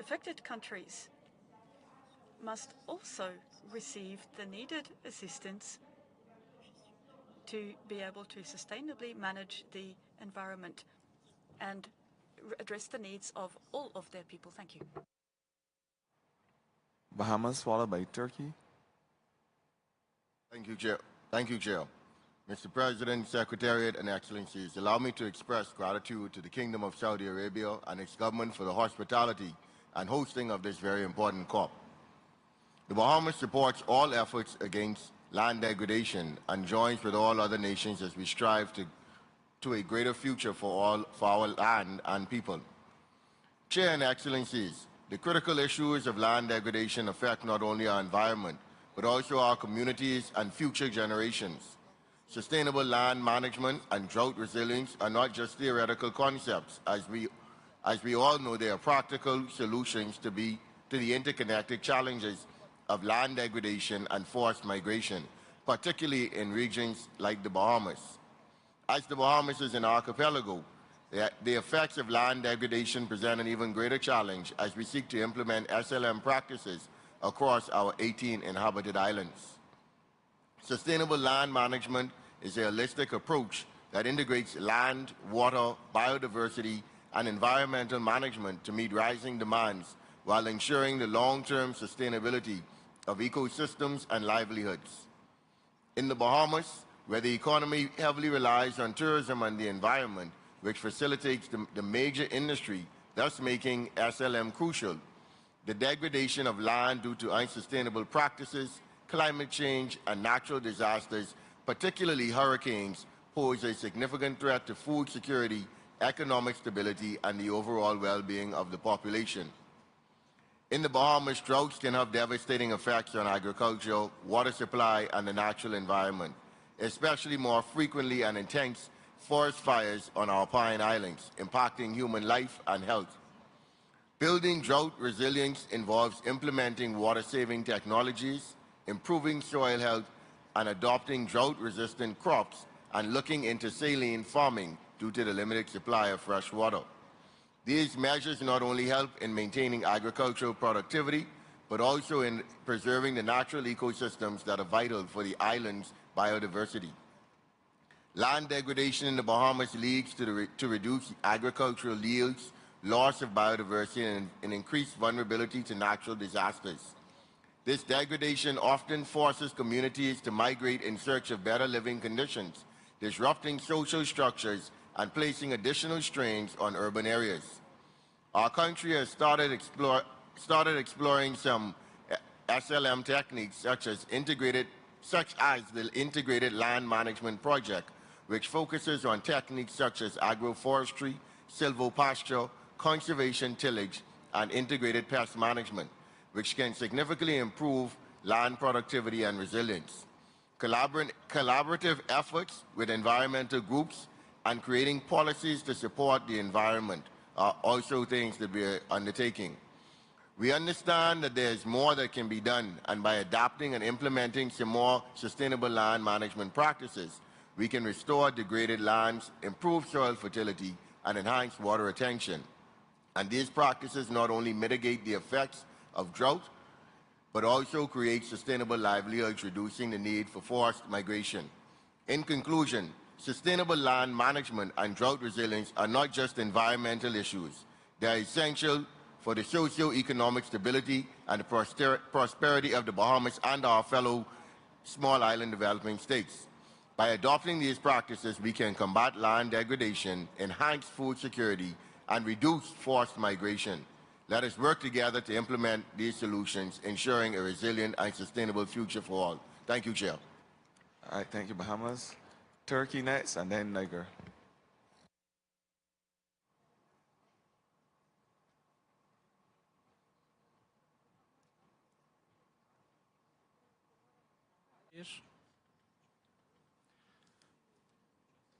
affected countries must also receive the needed assistance to be able to sustainably manage the environment and address the needs of all of their people. Thank you. Bahamas, followed by Turkey. Thank you, Chair. Thank you, Chair. Mr. President, Secretariat, and Excellencies, allow me to express gratitude to the Kingdom of Saudi Arabia and its government for the hospitality and hosting of this very important COP. The Bahamas supports all efforts against land degradation and joins with all other nations as we strive to a greater future for our land and people. Chair and Excellencies, the critical issues of land degradation affect not only our environment, but also our communities and future generations. Sustainable land management and drought resilience are not just theoretical concepts. As we all know, they are practical solutions to the interconnected challenges of land degradation and forced migration, particularly in regions like the Bahamas. As the Bahamas is an archipelago, the effects of land degradation present an even greater challenge as we seek to implement SLM practices across our 18 inhabited islands. Sustainable land management is a holistic approach that integrates land, water, biodiversity, and environmental management to meet rising demands while ensuring the long-term sustainability of ecosystems and livelihoods. In the Bahamas, where the economy heavily relies on tourism and the environment, which facilitates the major industry, thus making SLM crucial, the degradation of land due to unsustainable practices, climate change, and natural disasters, particularly hurricanes, pose a significant threat to food security, economic stability, and the overall well-being of the population. In the Bahamas, droughts can have devastating effects on agriculture, water supply, and the natural environment, especially more frequently and intense forest fires on our Pine Islands, impacting human life and health. Building drought resilience involves implementing water-saving technologies, improving soil health, and adopting drought-resistant crops, and looking into saline farming due to the limited supply of fresh water. These measures not only help in maintaining agricultural productivity, but also in preserving the natural ecosystems that are vital for the island's biodiversity. Land degradation in the Bahamas leads to reduced agricultural yields, loss of biodiversity, and increased vulnerability to natural disasters. This degradation often forces communities to migrate in search of better living conditions, disrupting social structures and placing additional strains on urban areas. Our country has started exploring some SLM techniques such as the Integrated Land Management Project, which focuses on techniques such as agroforestry, silvopasture, conservation tillage, and integrated pest management, which can significantly improve land productivity and resilience. Collaborative efforts with environmental groups and creating policies to support the environment are also things that we are undertaking. We understand that there is more that can be done, and by adapting and implementing some more sustainable land management practices, we can restore degraded lands, improve soil fertility, and enhance water retention. And these practices not only mitigate the effects of drought, but also create sustainable livelihoods, reducing the need for forced migration. In conclusion, sustainable land management and drought resilience are not just environmental issues. They are essential for the socio-economic stability and the prosperity of the Bahamas and our fellow small island developing states. By adopting these practices, we can combat land degradation, enhance food security, and reduce forced migration. Let us work together to implement these solutions, ensuring a resilient and sustainable future for all. Thank you, Chair. All right, thank you, Bahamas. Turkey next, and then Niger.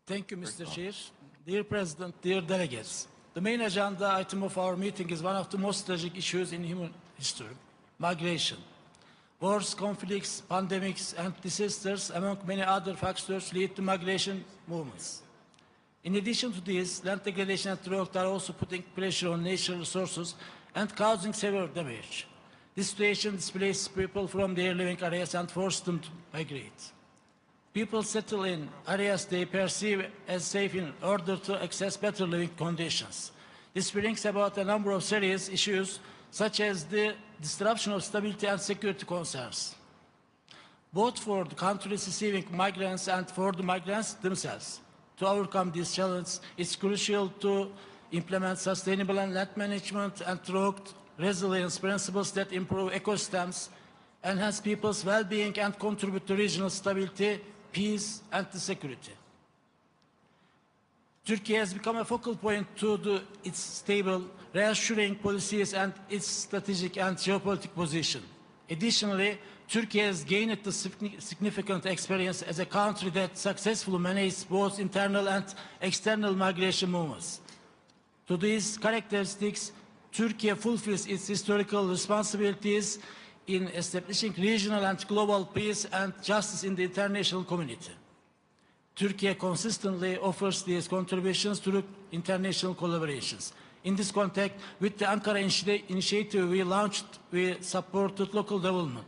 Thank you, Mr. Chair. Dear President, dear delegates, the main agenda item of our meeting is one of the most tragic issues in human history: migration. Wars, conflicts, pandemics, and disasters, among many other factors, lead to migration movements. In addition to this, land degradation and drought are also putting pressure on natural resources and causing severe damage. This situation displaces people from their living areas and forces them to migrate. People settle in areas they perceive as safe in order to access better living conditions. This brings about a number of serious issues, such as the disruption of stability and security concerns, both for the countries receiving migrants and for the migrants themselves. To overcome this challenge, it's crucial to implement sustainable land management and drought resilience principles that improve ecosystems, enhance people's well-being, and contribute to regional stability, peace, and security. Turkey has become a focal point to its stable, reassuring policies and its strategic and geopolitical position. Additionally, Turkey has gained the significant experience as a country that successfully manages both internal and external migration movements. To these characteristics, Turkey fulfills its historical responsibilities in establishing regional and global peace and justice in the international community. Turkey consistently offers these contributions through international collaborations. In this context, with the Ankara initiative we supported local development.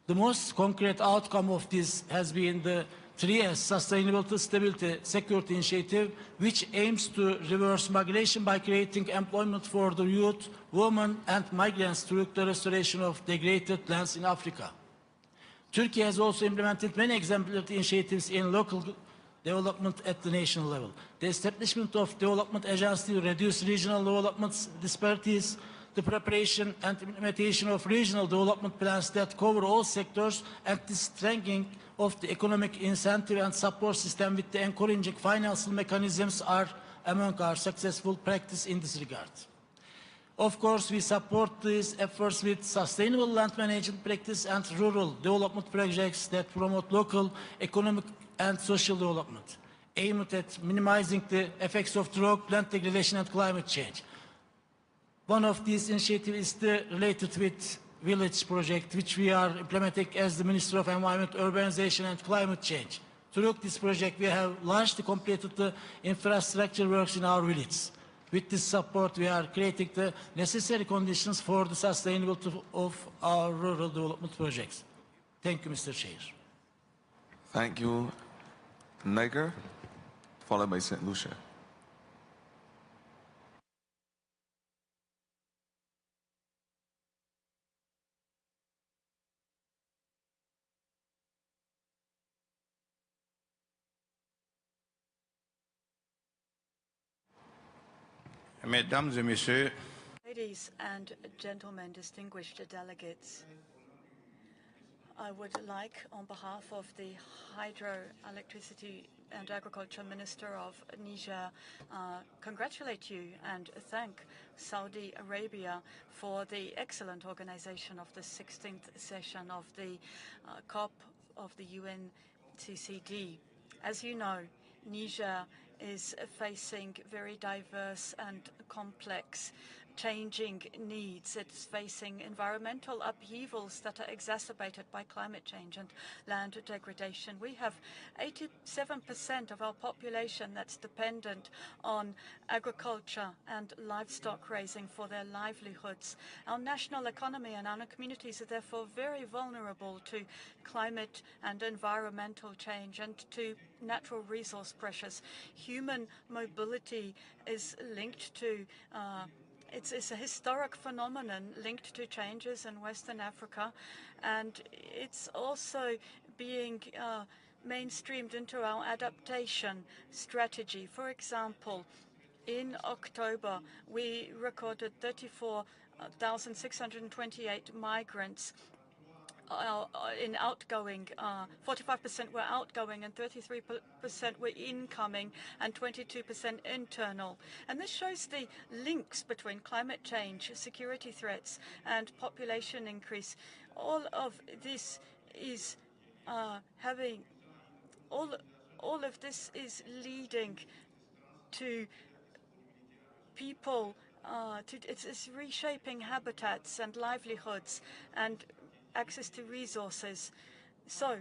The most concrete outcome of this has been the 3S Sustainability, Stability, Security Initiative, which aims to reverse migration by creating employment for the youth, women and migrants through the restoration of degraded lands in Africa. Turkey has also implemented many exemplary initiatives in local development at the national level. The establishment of development agencies to reduce regional development disparities, the preparation and implementation of regional development plans that cover all sectors, and the strengthening of the economic incentive and support system with the encouraging financial mechanisms are among our successful practice in this regard. Of course, we support these efforts with sustainable land management practice and rural development projects that promote local economic and social development, aimed at minimizing the effects of drought, land degradation and climate change. One of these initiatives is the related with village project, which we are implementing as the Ministry of Environment, Urbanization and Climate Change. Through this project, we have largely completed the infrastructure works in our villages. With this support, we are creating the necessary conditions for the sustainability of our rural development projects. Thank you, Mr. Chair. Thank you, Niger, followed by St. Lucia. Mesdames et Messieurs, Ladies and gentlemen, distinguished delegates, I would like, on behalf of the Hydroelectricity and Agriculture Minister of Niger, congratulate you and thank Saudi Arabia for the excellent organization of the 16th session of the COP of the UNCCD. As you know, Niger is facing very diverse and complex changing needs. It's facing environmental upheavals that are exacerbated by climate change and land degradation. We have 87% of our population that's dependent on agriculture and livestock raising for their livelihoods. Our national economy and our communities are therefore very vulnerable to climate and environmental change and to natural resource pressures. Human mobility is linked to it's a historic phenomenon linked to changes in Western Africa, and it's also being mainstreamed into our adaptation strategy. For example, in October, we recorded 34,628 migrants in outgoing, 45% were outgoing and 33% were incoming and 22% internal. And this shows the links between climate change, security threats and population increase. All of this is all of this is leading to people, it's reshaping habitats and livelihoods and access to resources. So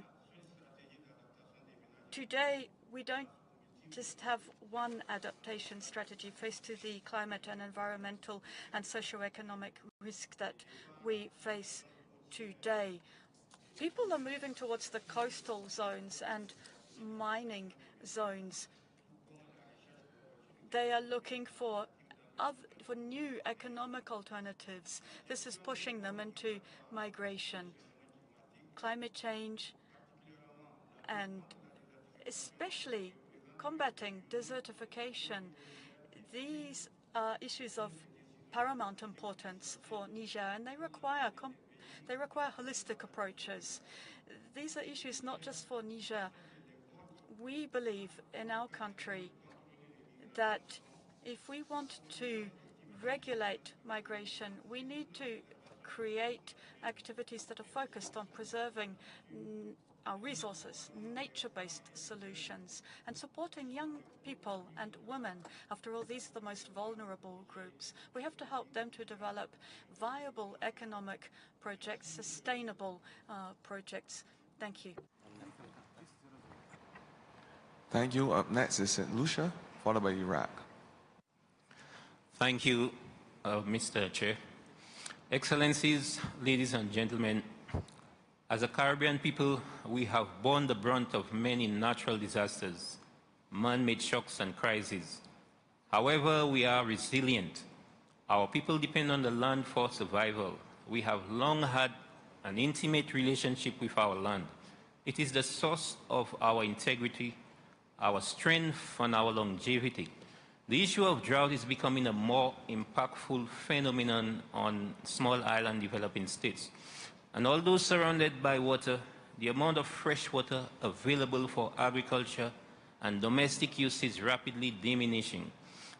today we don't just have one adaptation strategy faced to the climate and environmental and socio-economic risk that we face today. People are moving towards the coastal zones and mining zones. They are looking for new economic alternatives. This is pushing them into migration. Climate change and especially combating desertification. These are issues of paramount importance for Niger, and they require holistic approaches. These are issues not just for Niger. We believe in our country that if we want to regulate migration, we need to create activities that are focused on preserving our resources, nature-based solutions, and supporting young people and women. After all, these are the most vulnerable groups. We have to help them to develop viable economic projects, sustainable projects. Thank you. Thank you. Up next is St. Lucia, followed by Iraq. Thank you, Mr. Chair. Excellencies, ladies and gentlemen, As a Caribbean people, we have borne the brunt of many natural disasters, man-made shocks and crises. However, we are resilient. Our people depend on the land for survival. We have long had an intimate relationship with our land. It is the source of our integrity, our strength, and our longevity. The issue of drought is becoming a more impactful phenomenon on small island developing states. And although surrounded by water, the amount of fresh water available for agriculture and domestic use is rapidly diminishing.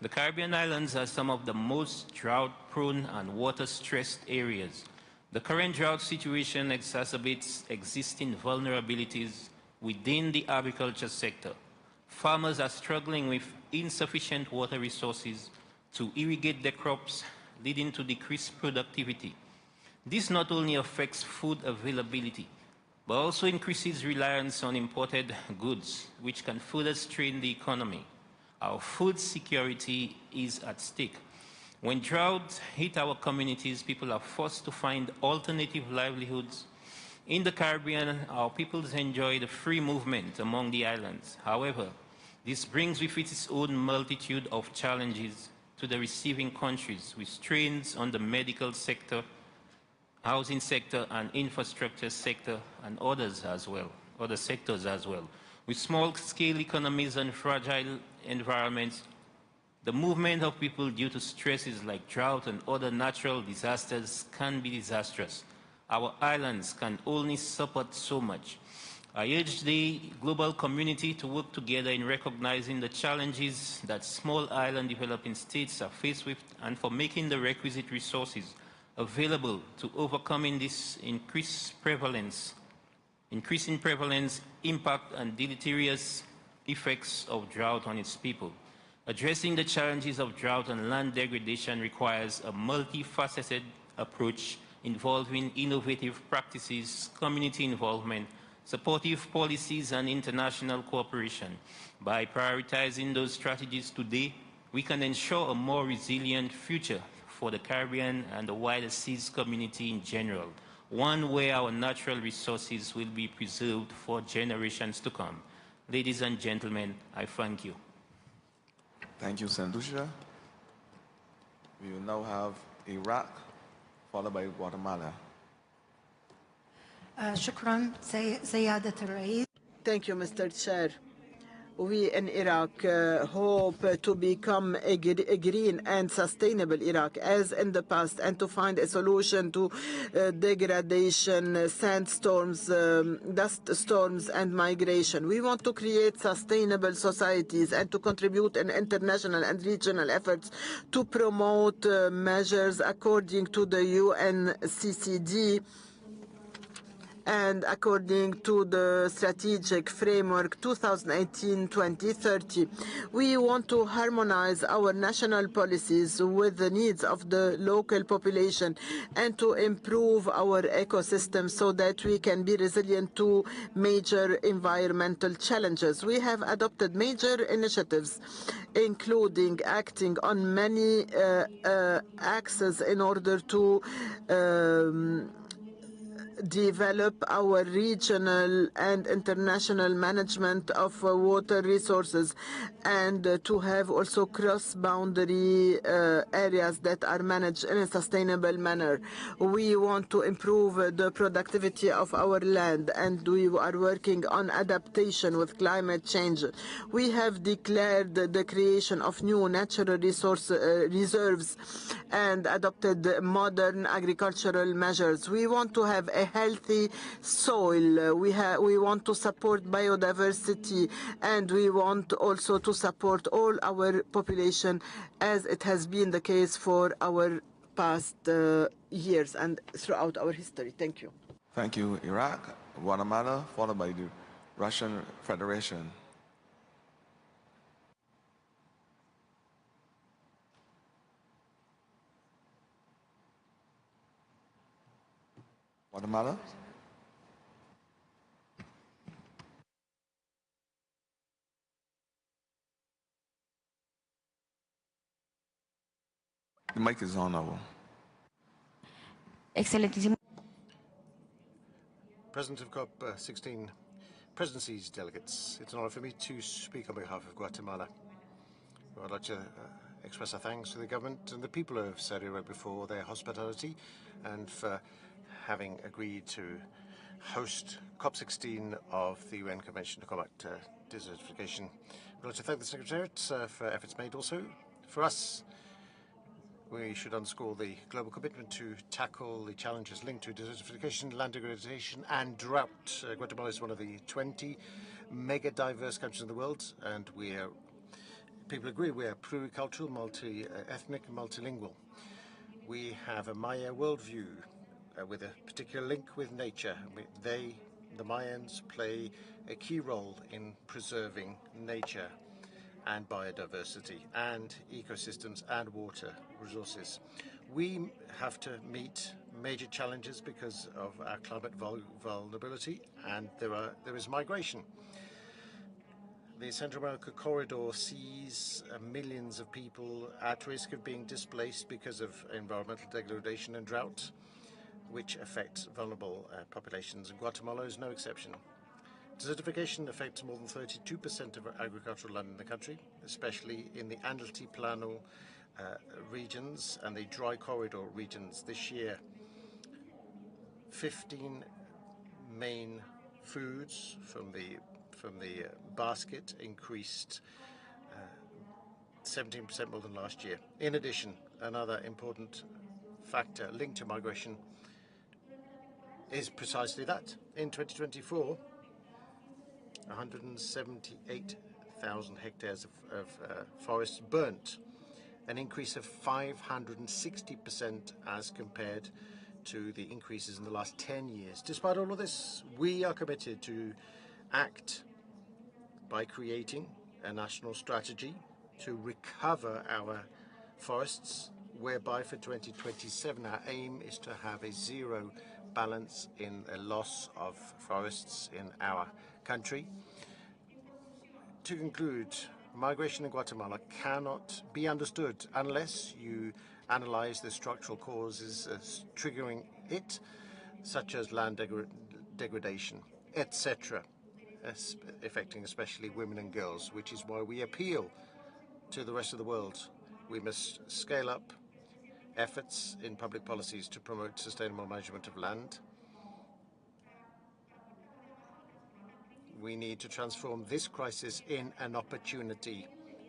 The Caribbean islands are some of the most drought-prone and water-stressed areas. The current drought situation exacerbates existing vulnerabilities within the agriculture sector. Farmers are struggling with insufficient water resources to irrigate their crops, leading to decreased productivity. This not only affects food availability, but also increases reliance on imported goods, which can further strain the economy. Our food security is at stake. When droughts hit our communities, people are forced to find alternative livelihoods. In the Caribbean, our peoples enjoy the free movement among the islands. However, this brings with it its own multitude of challenges to the receiving countries, with strains on the medical sector, housing sector, and infrastructure sector, and other sectors as well. With small-scale economies and fragile environments, the movement of people due to stresses like drought and other natural disasters can be disastrous. Our islands can only support so much. I urge the global community to work together in recognizing the challenges that small island developing states are faced with, and for making the requisite resources available to overcoming this increasing prevalence, impact, and deleterious effects of drought on its people. Addressing the challenges of drought and land degradation requires a multifaceted approach involving innovative practices, community involvement, supportive policies, and international cooperation. By prioritizing those strategies today, we can ensure a more resilient future for the Caribbean and the wider seas community in general, one where our natural resources will be preserved for generations to come. Ladies and gentlemen, I thank you. Thank you, St. Lucia. We will now have Iraq, followed by Guatemala. شكرا سيادة الرئيس. Thank you, Mr. Chair. We in Iraq hope to become a green and sustainable Iraq as in the past, and to find a solution to degradation, sandstorms, dust storms, and migration. We want to create sustainable societies and to contribute in international and regional efforts to promote measures according to the UNCCD and according to the strategic framework 2018-2030. We want to harmonize our national policies with the needs of the local population and to improve our ecosystem so that we can be resilient to major environmental challenges. We have adopted major initiatives, including acting on many axes in order to develop our regional and international management of water resources, and to have also cross-boundary areas that are managed in a sustainable manner. We want to improve the productivity of our land, and we are working on adaptation with climate change. We have declared the creation of new natural resource reserves and adopted modern agricultural measures. We want to have a healthy soil. We want to support biodiversity, and we want also to support all our population, as it has been the case for our past years and throughout our history. Thank you. Thank you, Iraq. Guatemala, followed by the Russian Federation. Guatemala? The mic is on now. Excelentísimo. President of COP16 Presidency's delegates, it's an honor for me to speak on behalf of Guatemala. I'd like to express our thanks to the government and the people of Saudi Arabia for their hospitality and for having agreed to host COP16 of the UN Convention to combat desertification. I'd like to thank the Secretariat for efforts made also. For us, we should underscore the global commitment to tackle the challenges linked to desertification, land degradation, and drought. Guatemala is one of the 20 mega diverse countries in the world, and people agree we are pluricultural, multi-ethnic, and multilingual. We have a Maya worldview with a particular link with nature. The Mayans, play a key role in preserving nature and biodiversity and ecosystems and water resources. We have to meet major challenges because of our climate vulnerability, and there is migration. The Central America corridor sees millions of people at risk of being displaced because of environmental degradation and drought, which affects vulnerable populations, and Guatemala is no exception. Desertification affects more than 32% of agricultural land in the country, especially in the Altiplano regions and the dry corridor regions. This year, 15 main foods from the basket increased 17% more than last year. In addition, another important factor linked to migration is precisely that. In 2024, 178,000 hectares of forests burnt, an increase of 560% as compared to the increases in the last 10 years. Despite all of this, we are committed to act by creating a national strategy to recover our forests, whereby for 2027 our aim is to have a zero balance in a loss of forests in our country. To conclude, migration in Guatemala cannot be understood unless you analyze the structural causes triggering it, such as land degradation, etc., affecting especially women and girls, which is why we appeal to the rest of the world. We must scale up efforts in public policies to promote sustainable management of land. We need to transform this crisis in an opportunity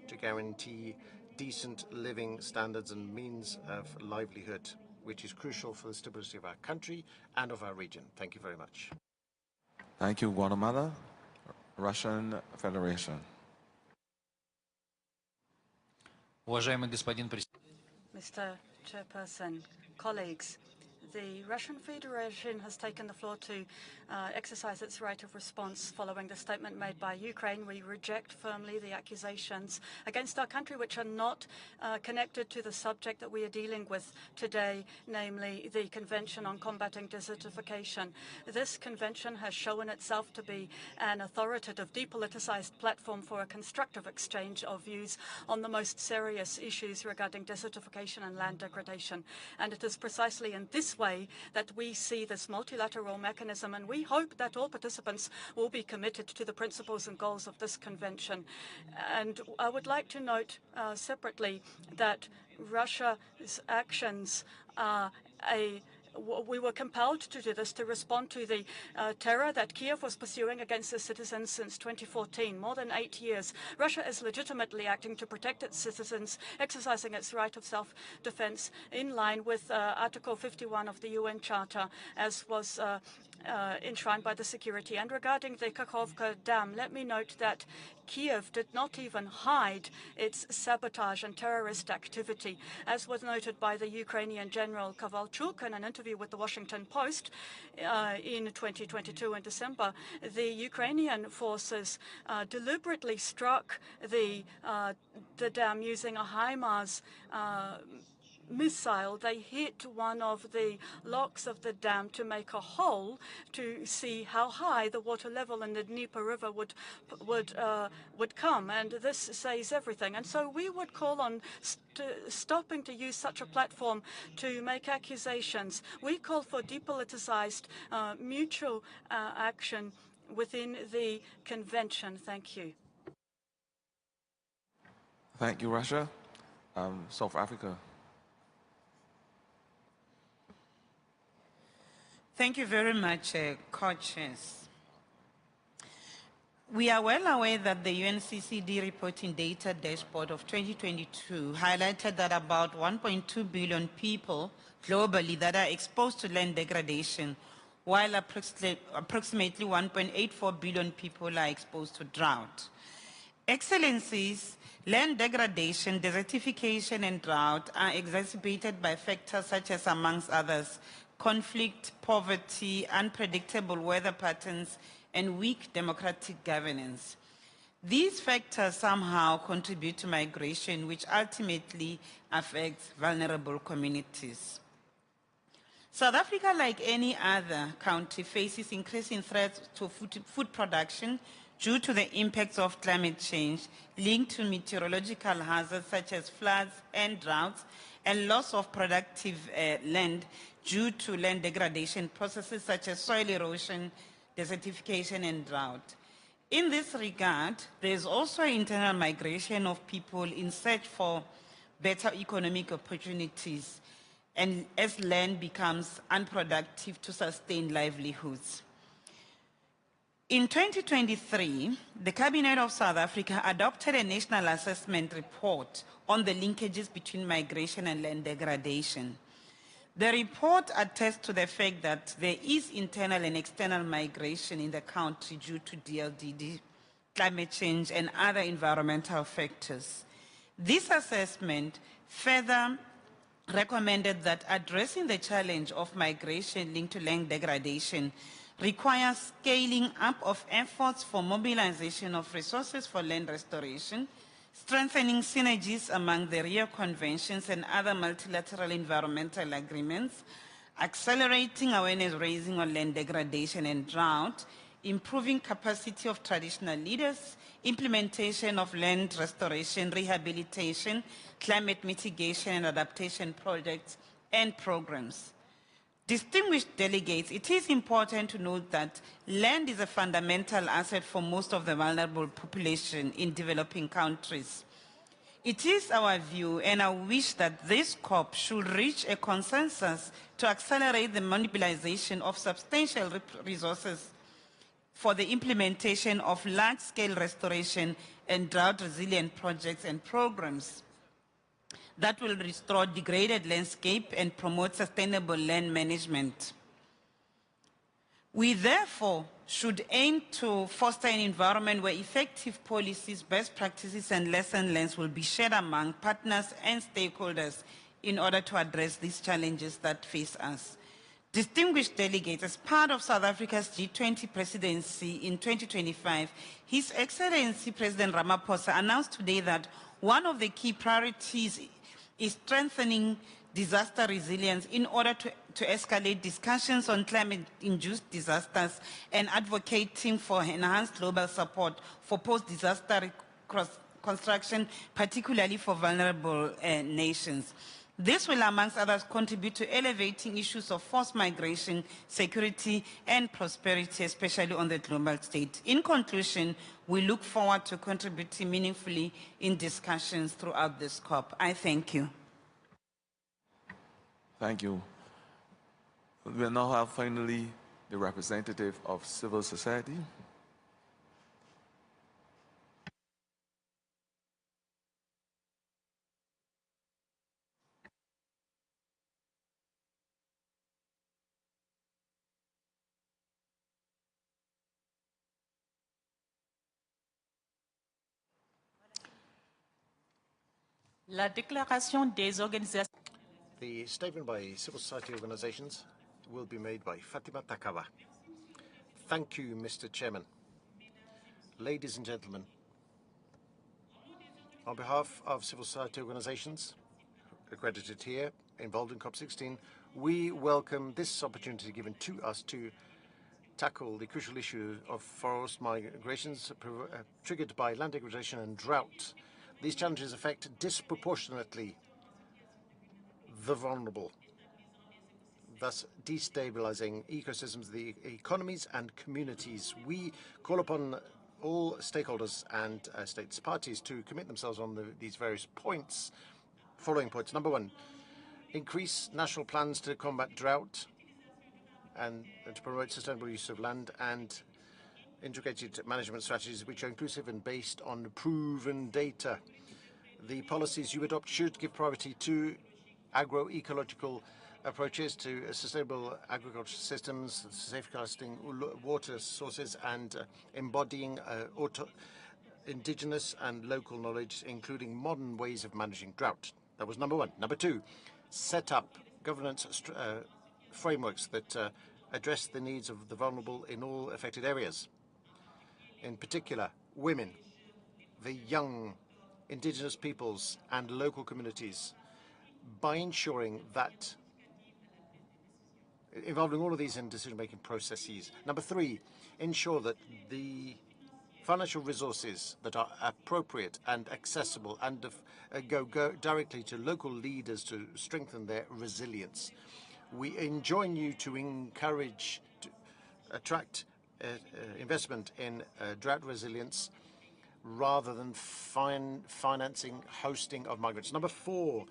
to guarantee decent living standards and means of livelihood, which is crucial for the stability of our country and of our region. Thank you very much. Thank you, Guatemala. Russian Federation. Mr. Chairperson, colleagues, the Russian Federation has taken the floor to exercise its right of response following the statement made by Ukraine. We reject firmly the accusations against our country, which are not connected to the subject that we are dealing with today, namely the Convention on Combating Desertification. This convention has shown itself to be an authoritative, depoliticized platform for a constructive exchange of views on the most serious issues regarding desertification and land degradation. And it is precisely in this way that we see this multilateral mechanism, and we hope that all participants will be committed to the principles and goals of this convention. And I would like to note separately that Russia's actions are we were compelled to do this to respond to the terror that Kiev was pursuing against its citizens since 2014, more than 8 years. Russia is legitimately acting to protect its citizens, exercising its right of self-defense in line with Article 51 of the UN Charter, as was enshrined by the security. And regarding the Kakhovka Dam, let me note that Kiev did not even hide its sabotage and terrorist activity. As was noted by the Ukrainian General Kovalchuk in an interview with the Washington Post in 2022 in December, the Ukrainian forces deliberately struck the dam using a HIMARS missile, they hit one of the locks of the dam to make a hole to see how high the water level in the Dnieper River would come, and this says everything. And so we would call on stopping to use such a platform to make accusations. We call for depoliticized mutual action within the convention. Thank you. Thank you, Russia. South Africa. Thank you very much, co-chairs. We are well aware that the UNCCD reporting data dashboard of 2022 highlighted that about 1.2 billion people globally that are exposed to land degradation, while approximately 1.84 billion people are exposed to drought. Excellencies, land degradation, desertification, and drought are exacerbated by factors such as, amongst others, conflict, poverty, unpredictable weather patterns, and weak democratic governance. These factors somehow contribute to migration, which ultimately affects vulnerable communities. South Africa, like any other country, faces increasing threats to food production due to the impacts of climate change linked to meteorological hazards such as floods and droughts, and loss of productive land due to land degradation processes such as soil erosion, desertification, and drought. In this regard, there is also internal migration of people in search for better economic opportunities, and as land becomes unproductive to sustain livelihoods. In 2023, the Cabinet of South Africa adopted a national assessment report on the linkages between migration and land degradation. The report attests to the fact that there is internal and external migration in the country due to DLDD, climate change, and other environmental factors. This assessment further recommended that addressing the challenge of migration linked to land degradation requires scaling up of efforts for mobilization of resources for land restoration, strengthening synergies among the Rio Conventions and other multilateral environmental agreements, accelerating awareness raising on land degradation and drought, improving capacity of traditional leaders, implementation of land restoration, rehabilitation, climate mitigation and adaptation projects and programs. Distinguished delegates, it is important to note that land is a fundamental asset for most of the vulnerable population in developing countries. It is our view and our wish that this COP should reach a consensus to accelerate the mobilization of substantial resources for the implementation of large-scale restoration and drought-resilient projects and programs that will restore degraded landscape and promote sustainable land management. We therefore should aim to foster an environment where effective policies, best practices, and lesson learned will be shared among partners and stakeholders in order to address these challenges that face us. Distinguished delegates, as part of South Africa's G20 presidency in 2025, His Excellency President Ramaphosa announced today that one of the key priorities is strengthening disaster resilience in order to escalate discussions on climate-induced disasters and advocating for enhanced global support for post-disaster construction, particularly for vulnerable nations. This will, amongst others, contribute to elevating issues of forced migration, security, and prosperity, especially on the global stage. In conclusion, we look forward to contributing meaningfully in discussions throughout this COP. I thank you. Thank you. We will now have finally the representative of civil society. La déclaration des organisations. The statement by civil society organizations will be made by Fatima Takawa. Thank you, Mr. Chairman. Ladies and gentlemen, on behalf of civil society organizations accredited here, involved in COP16, we welcome this opportunity given to us to tackle the crucial issue of forest migrations triggered by land degradation and drought. These challenges affect disproportionately the vulnerable, thus destabilizing ecosystems, the economies and communities. We call upon all stakeholders and states parties to commit themselves on these various points. Following points. Number one, increase national plans to combat drought and to promote sustainable use of land, and integrated management strategies which are inclusive and based on proven data. The policies you adopt should give priority to agroecological approaches to sustainable agricultural systems, safeguarding water sources, and embodying indigenous and local knowledge, including modern ways of managing drought. That was number one. Number two, set up governance frameworks that address the needs of the vulnerable in all affected areas. In particular, women, the young, indigenous peoples, and local communities, by ensuring that involving all of these in decision-making processes. Number three, ensure that the financial resources that are appropriate and accessible and go directly to local leaders to strengthen their resilience. We enjoin you to encourage, to attract investment in drought resilience rather than financing hosting of migrants. Number four,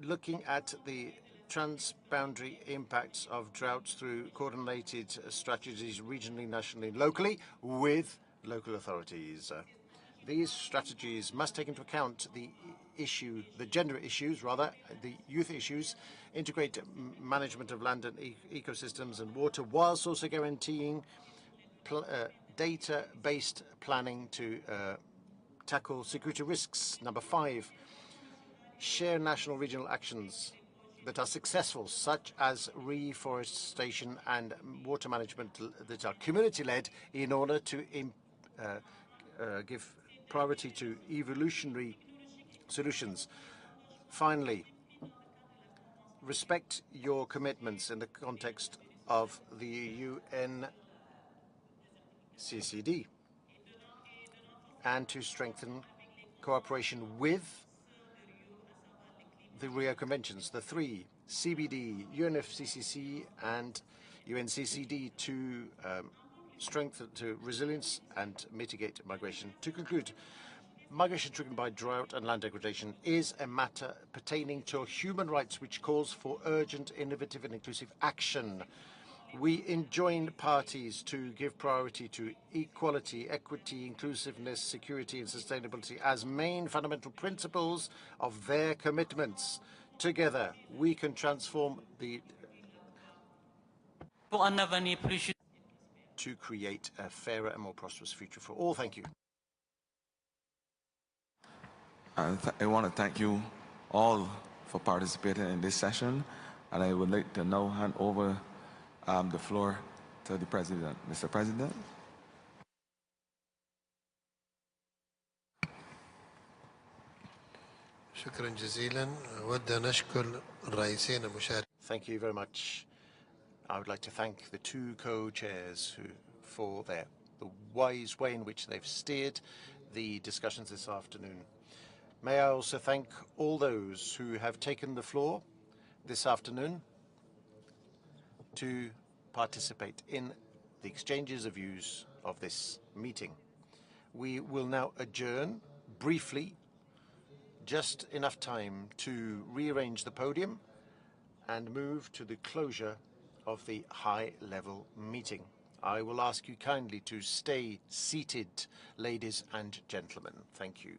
looking at the transboundary impacts of droughts through coordinated strategies regionally, nationally, and locally with local authorities. These strategies must take into account the gender issues, the youth issues, integrate management of land and ecosystems and water, whilst also guaranteeing data-based planning to tackle security risks. Number five, share national regional actions that are successful, such as reforestation and water management that are community-led, in order to give priority to evolutionary solutions. Finally, respect your commitments in the context of the UNCCD and to strengthen cooperation with the Rio Conventions, the three, CBD, UNFCCC, and UNCCD, to strengthen resilience and mitigate migration. To conclude, migration triggered by drought and land degradation is a matter pertaining to human rights which calls for urgent, innovative, and inclusive action. We enjoin parties to give priority to equality, equity, inclusiveness, security, and sustainability as main fundamental principles of their commitments. Together, we can transform to create a fairer and more prosperous future for all. Thank you. I want to thank you all for participating in this session, and I would like to now hand over the floor to the President. Mr. President. Thank you very much. I would like to thank the two co-chairs for the wise way in which they've steered the discussions this afternoon. May I also thank all those who have taken the floor this afternoon to participate in the exchanges of views of this meeting. We will now adjourn briefly, just enough time to rearrange the podium and move to the closure of the high-level meeting. I will ask you kindly to stay seated, ladies and gentlemen. Thank you.